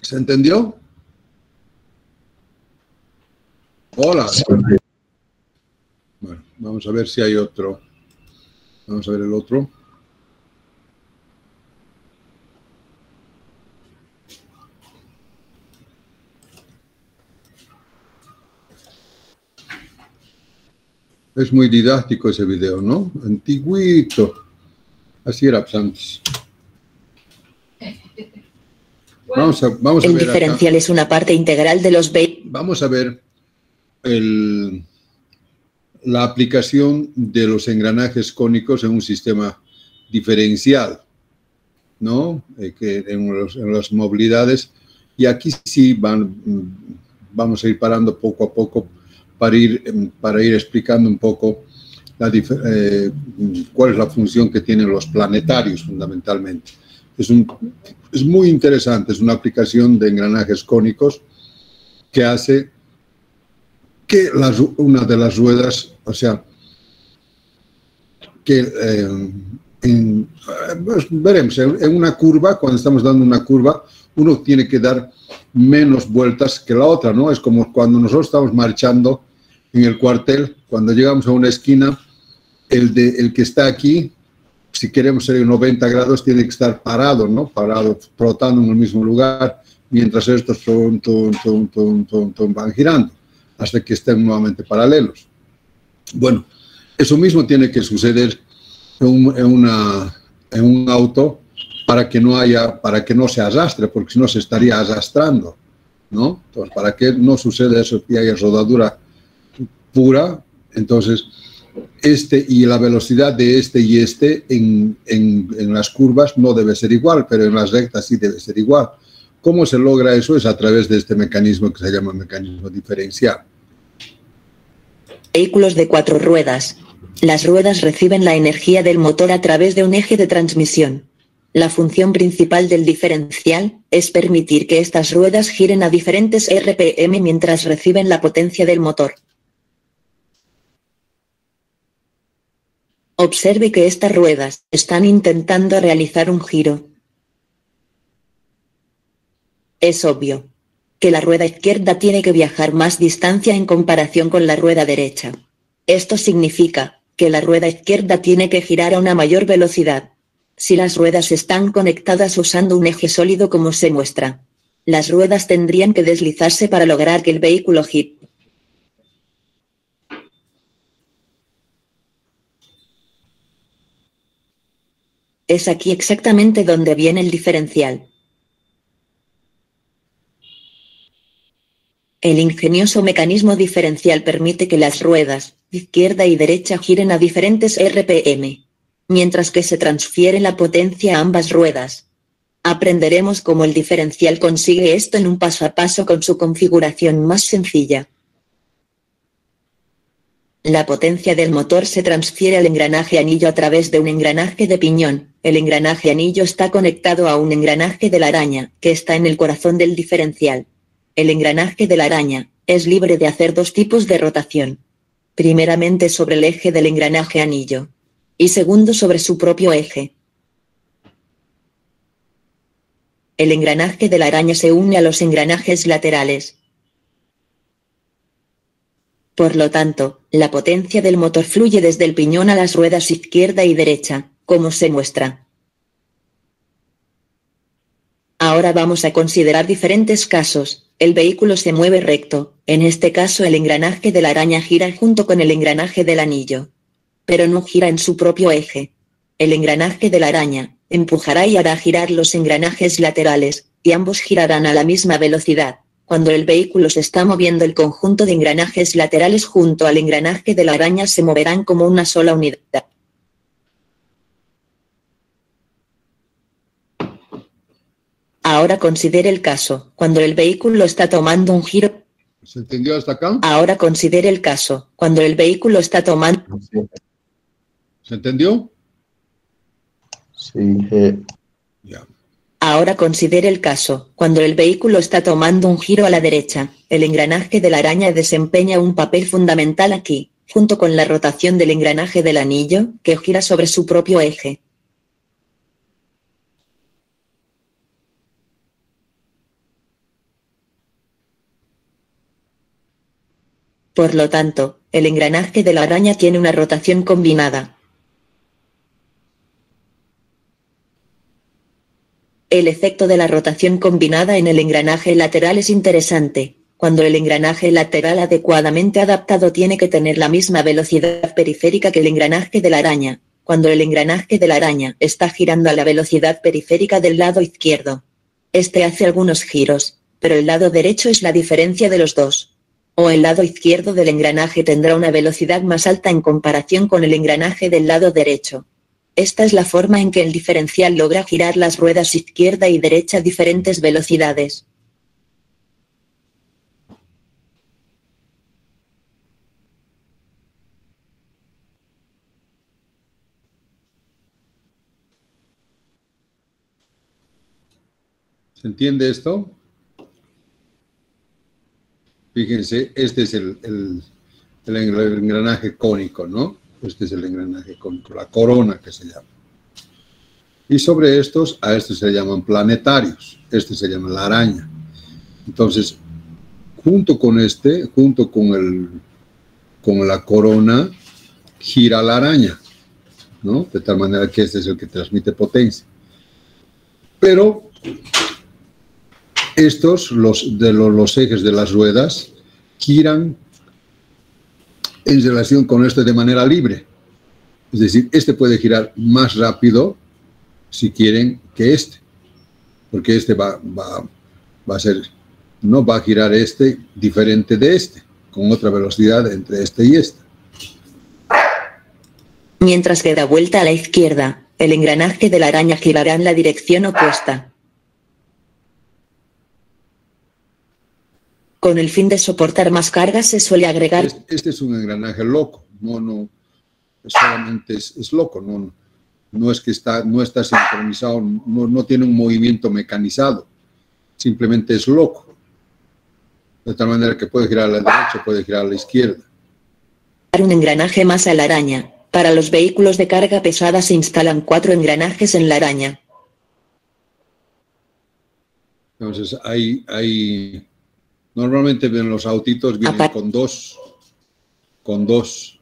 ¿Se entendió? Hola. Bueno, vamos a ver si hay otro. Vamos a ver el otro. Es muy didáctico ese video, ¿no? Antiguito. Así era antes. Vamos a el ver diferencial acá. Es una parte integral de los vehículos. Vamos a ver la aplicación de los engranajes cónicos en un sistema diferencial, ¿no? Que en las movilidades. Y aquí sí vamos a ir parando poco a poco para ir explicando un poco cuál es la función que tienen los planetarios fundamentalmente. Es muy interesante, es una aplicación de engranajes cónicos que hace que una de las ruedas, o sea, que pues veremos, en una curva, cuando estamos dando una curva, uno tiene que dar menos vueltas que la otra, ¿no? Es como cuando nosotros estamos marchando en el cuartel, cuando llegamos a una esquina, el que está aquí, si queremos ir a 90 grados, tiene que estar parado, ¿no? Parado, flotando en el mismo lugar, mientras estos van girando, hasta que estén nuevamente paralelos. Bueno, eso mismo tiene que suceder en un auto para que no se arrastre, porque si no se estaría arrastrando, ¿no? Entonces, para que no suceda eso y haya rodadura pura, entonces y la velocidad de en las curvas no debe ser igual, pero en las rectas sí debe ser igual. ¿Cómo se logra eso? Es a través de este mecanismo que se llama mecanismo diferencial. Vehículos de 4 ruedas. Las ruedas reciben la energía del motor a través de un eje de transmisión. La función principal del diferencial es permitir que estas ruedas giren a diferentes RPM mientras reciben la potencia del motor. Observe que estas ruedas están intentando realizar un giro. Es obvio que la rueda izquierda tiene que viajar más distancia en comparación con la rueda derecha. Esto significa que la rueda izquierda tiene que girar a una mayor velocidad. Si las ruedas están conectadas usando un eje sólido como se muestra, las ruedas tendrían que deslizarse para lograr que el vehículo gire. Es aquí exactamente donde viene el diferencial. El ingenioso mecanismo diferencial permite que las ruedas, izquierda y derecha, giren a diferentes RPM, mientras que se transfiere la potencia a ambas ruedas. Aprenderemos cómo el diferencial consigue esto en un paso a paso con su configuración más sencilla. La potencia del motor se transfiere al engranaje anillo a través de un engranaje de piñón. El engranaje anillo está conectado a un engranaje de la araña, que está en el corazón del diferencial. El engranaje de la araña es libre de hacer dos tipos de rotación. Primeramente sobre el eje del engranaje anillo. Y segundo sobre su propio eje. El engranaje de la araña se une a los engranajes laterales. Por lo tanto, la potencia del motor fluye desde el piñón a las ruedas izquierda y derecha, como se muestra. Ahora vamos a considerar diferentes casos. El vehículo se mueve recto, en este caso el engranaje de la araña gira junto con el engranaje del anillo. Pero no gira en su propio eje. El engranaje de la araña empujará y hará girar los engranajes laterales, y ambos girarán a la misma velocidad. Cuando el vehículo se está moviendo, el conjunto de engranajes laterales junto al engranaje de la araña se moverán como una sola unidad. Ahora considere el caso, cuando el vehículo está tomando un giro. ¿Se entendió hasta acá? Ahora considere el caso, cuando el vehículo está tomando. ¿Se entendió? Sí. Ya. Ahora considere el caso, cuando el vehículo está tomando un giro a la derecha, el engranaje de la araña desempeña un papel fundamental aquí, junto con la rotación del engranaje del anillo, que gira sobre su propio eje. Por lo tanto, el engranaje de la araña tiene una rotación combinada. El efecto de la rotación combinada en el engranaje lateral es interesante. Cuando el engranaje lateral adecuadamente adaptado tiene que tener la misma velocidad periférica que el engranaje de la araña. Cuando el engranaje de la araña está girando a la velocidad periférica del lado izquierdo. Este hace algunos giros, pero el lado derecho es la diferencia de los dos. O el lado izquierdo del engranaje tendrá una velocidad más alta en comparación con el engranaje del lado derecho. Esta es la forma en que el diferencial logra girar las ruedas izquierda y derecha a diferentes velocidades. ¿Se entiende esto? Fíjense, este es el engranaje cónico, ¿no? Este es el engranaje cónico, la corona que se llama. Y sobre estos, a estos se llaman planetarios. Este se llama la araña. Entonces, junto con la corona, gira la araña, ¿no? De tal manera que este es el que transmite potencia. Pero estos, los ejes de las ruedas, giran en relación con este de manera libre. Es decir, este puede girar más rápido, si quieren, que este. Porque este va a ser, no va a girar este diferente de este, con otra velocidad entre este y este. Mientras que da vuelta a la izquierda, el engranaje de la araña girará en la dirección opuesta. Con el fin de soportar más cargas se suele agregar... Este es un engranaje loco, no, solamente es loco, no es que no está sincronizado, no tiene un movimiento mecanizado, simplemente es loco. De tal manera que puede girar a la derecha, puede girar a la izquierda. Un engranaje más a la araña. Para los vehículos de carga pesada se instalan 4 engranajes en la araña. Entonces normalmente los autitos vienen con dos,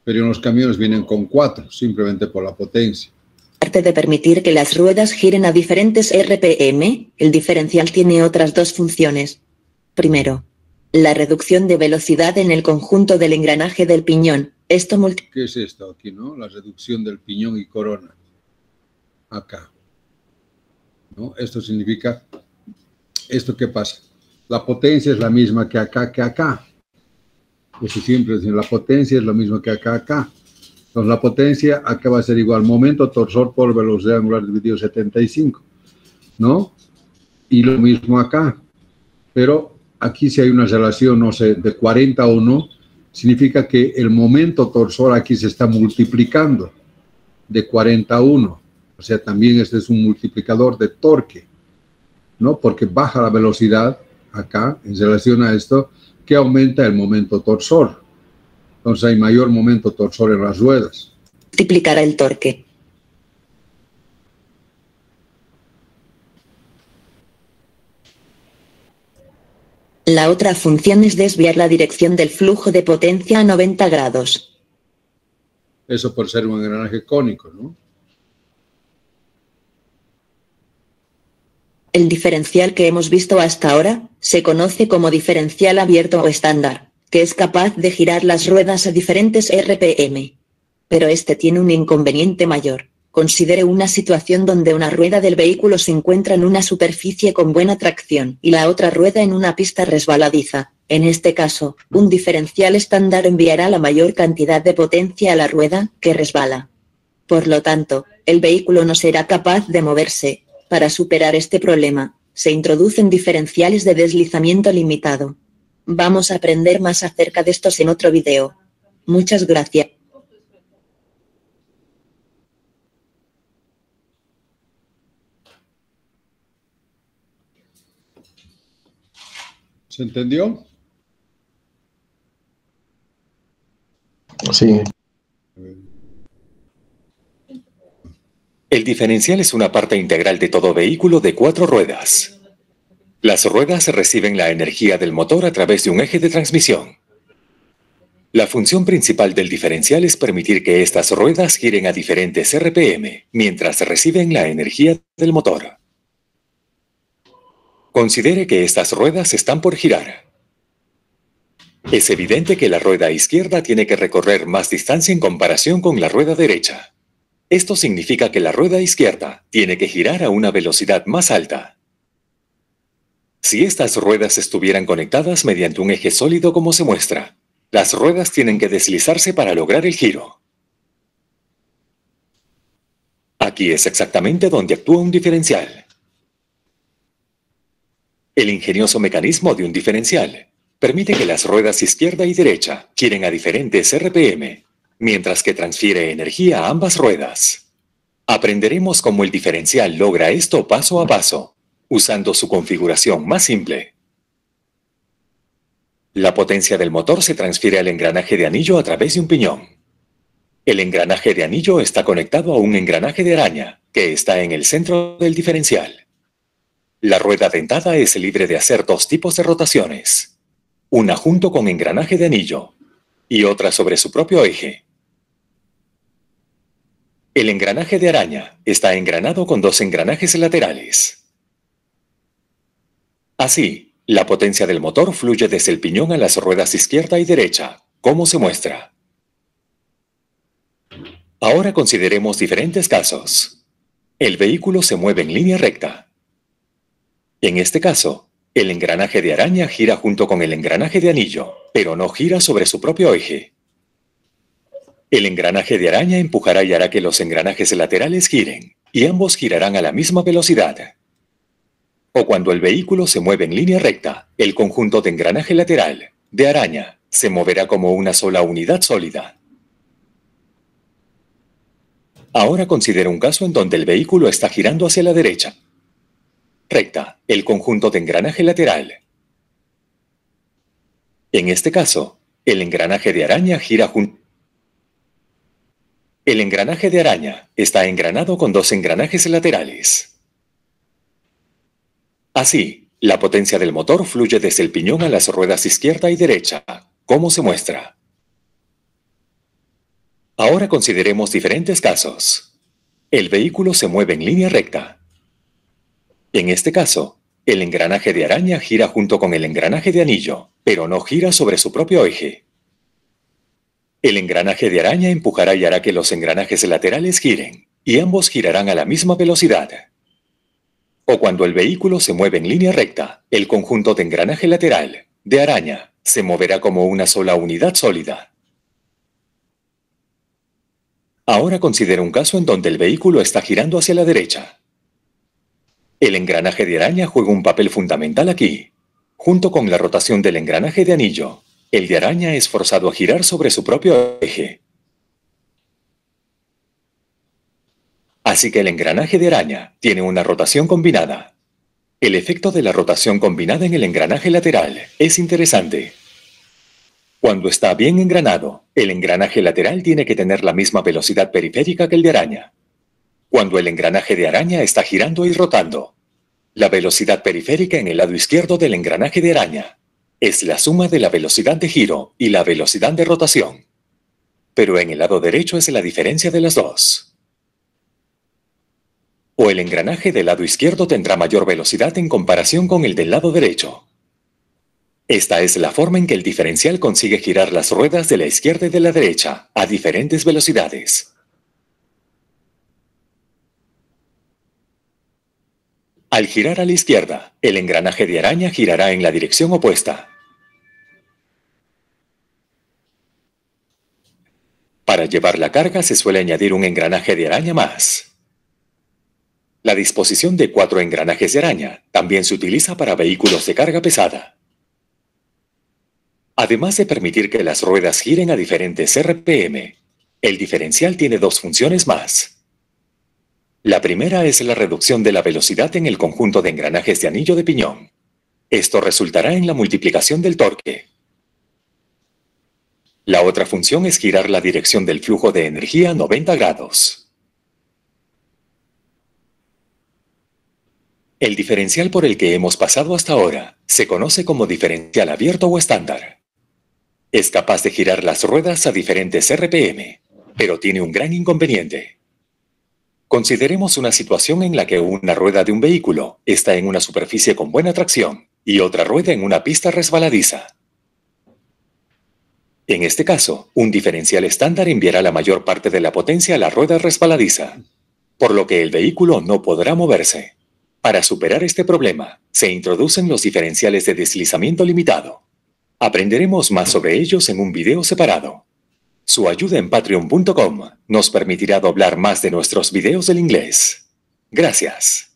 pero en los camiones vienen con 4, simplemente por la potencia. Aparte de permitir que las ruedas giren a diferentes RPM, el diferencial tiene otras 2 funciones. Primero, la reducción de velocidad en el conjunto del engranaje del piñón. ¿Qué es esto aquí, no? La reducción del piñón y corona. Acá. ¿No? Esto significa, ¿esto qué pasa? La potencia es la misma que acá. Eso siempre es, la potencia es lo mismo que acá. Entonces la potencia acá va a ser igual momento torsor por velocidad angular dividido 75, ¿no? Y lo mismo acá. Pero aquí si hay una relación, no sé, de 40 a 1, significa que el momento torsor aquí se está multiplicando de 40 a 1. O sea, también este es un multiplicador de torque, ¿no? Porque baja la velocidad acá en relación a esto, que aumenta el momento torsor. Entonces hay mayor momento torsor en las ruedas. Multiplicará el torque. La otra función es desviar la dirección del flujo de potencia a 90 grados. Eso por ser un engranaje cónico, ¿no? El diferencial que hemos visto hasta ahora se conoce como diferencial abierto o estándar, que es capaz de girar las ruedas a diferentes RPM. Pero este tiene un inconveniente mayor. Considere una situación donde una rueda del vehículo se encuentra en una superficie con buena tracción y la otra rueda en una pista resbaladiza. En este caso, un diferencial estándar enviará la mayor cantidad de potencia a la rueda que resbala. Por lo tanto, el vehículo no será capaz de moverse. Para superar este problema, se introducen diferenciales de deslizamiento limitado. Vamos a aprender más acerca de estos en otro video. Muchas gracias. ¿Se entendió? Sí. El diferencial es una parte integral de todo vehículo de 4 ruedas. Las ruedas reciben la energía del motor a través de un eje de transmisión. La función principal del diferencial es permitir que estas ruedas giren a diferentes RPM mientras reciben la energía del motor. Considere que estas ruedas están por girar. Es evidente que la rueda izquierda tiene que recorrer más distancia en comparación con la rueda derecha. Esto significa que la rueda izquierda tiene que girar a una velocidad más alta. Si estas ruedas estuvieran conectadas mediante un eje sólido como se muestra, las ruedas tienen que deslizarse para lograr el giro. Aquí es exactamente donde actúa un diferencial. El ingenioso mecanismo de un diferencial permite que las ruedas izquierda y derecha giren a diferentes RPM, mientras que transfiere energía a ambas ruedas. Aprenderemos cómo el diferencial logra esto paso a paso, usando su configuración más simple. La potencia del motor se transfiere al engranaje de anillo a través de un piñón. El engranaje de anillo está conectado a un engranaje de araña, que está en el centro del diferencial. La rueda dentada es libre de hacer 2 tipos de rotaciones, una junto con engranaje de anillo y otra sobre su propio eje. El engranaje de araña está engranado con 2 engranajes laterales. Así, la potencia del motor fluye desde el piñón a las ruedas izquierda y derecha, como se muestra. Ahora consideremos diferentes casos. El vehículo se mueve en línea recta. En este caso, el engranaje de araña gira junto con el engranaje de anillo, pero no gira sobre su propio eje. El engranaje de araña empujará y hará que los engranajes laterales giren, y ambos girarán a la misma velocidad. O cuando el vehículo se mueve en línea recta, el conjunto de engranaje lateral, de araña, se moverá como una sola unidad sólida. Ahora considera un caso en donde el vehículo está girando hacia la derecha. Recta, el conjunto de engranaje lateral. En este caso, el engranaje de araña gira junto. El engranaje de araña está engranado con 2 engranajes laterales. Así, la potencia del motor fluye desde el piñón a las ruedas izquierda y derecha, como se muestra. Ahora consideremos diferentes casos. El vehículo se mueve en línea recta. En este caso, el engranaje de araña gira junto con el engranaje de anillo, pero no gira sobre su propio eje. El engranaje de araña empujará y hará que los engranajes laterales giren, y ambos girarán a la misma velocidad. O cuando el vehículo se mueve en línea recta, el conjunto de engranaje lateral, de araña, se moverá como una sola unidad sólida. Ahora considera un caso en donde el vehículo está girando hacia la derecha. El engranaje de araña juega un papel fundamental aquí, junto con la rotación del engranaje de anillo, el de araña es forzado a girar sobre su propio eje. Así que el engranaje de araña tiene una rotación combinada. El efecto de la rotación combinada en el engranaje lateral es interesante. Cuando está bien engranado, el engranaje lateral tiene que tener la misma velocidad periférica que el de araña. Cuando el engranaje de araña está girando y rotando, la velocidad periférica en el lado izquierdo del engranaje de araña es la suma de la velocidad de giro y la velocidad de rotación. Pero en el lado derecho es la diferencia de las dos. O el engranaje del lado izquierdo tendrá mayor velocidad en comparación con el del lado derecho. Esta es la forma en que el diferencial consigue girar las ruedas de la izquierda y de la derecha a diferentes velocidades. Al girar a la izquierda, el engranaje de araña girará en la dirección opuesta. Para llevar la carga se suele añadir un engranaje de araña más. La disposición de 4 engranajes de araña también se utiliza para vehículos de carga pesada. Además de permitir que las ruedas giren a diferentes RPM, el diferencial tiene 2 funciones más. La primera es la reducción de la velocidad en el conjunto de engranajes de anillo de piñón. Esto resultará en la multiplicación del torque. La otra función es girar la dirección del flujo de energía a 90 grados. El diferencial por el que hemos pasado hasta ahora se conoce como diferencial abierto o estándar. Es capaz de girar las ruedas a diferentes RPM, pero tiene un gran inconveniente. Consideremos una situación en la que una rueda de un vehículo está en una superficie con buena tracción y otra rueda en una pista resbaladiza. En este caso, un diferencial estándar enviará la mayor parte de la potencia a la rueda resbaladiza, por lo que el vehículo no podrá moverse. Para superar este problema, se introducen los diferenciales de deslizamiento limitado. Aprenderemos más sobre ellos en un video separado. Su ayuda en patreon.com nos permitirá doblar más de nuestros videos del inglés. Gracias.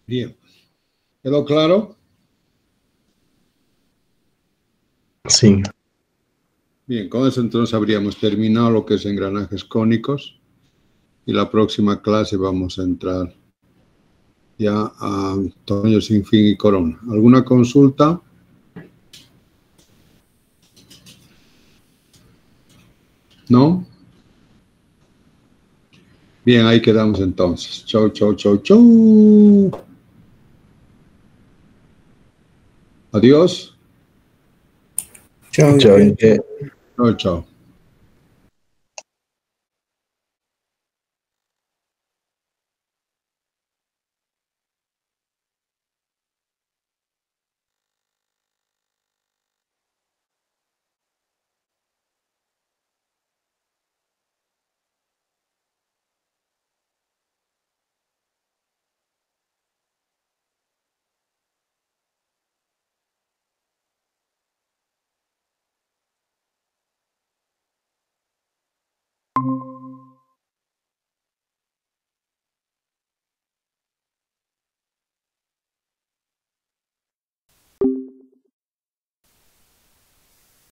Bien. ¿Quedó claro? Sí. Bien, con eso entonces habríamos terminado lo que es engranajes cónicos. Y la próxima clase vamos a entrar ya a tornillos sin fin y corona. ¿Alguna consulta? ¿No? Bien, ahí quedamos entonces. Chau, chau, chau, chau. Adiós. Chao. Chau, chau.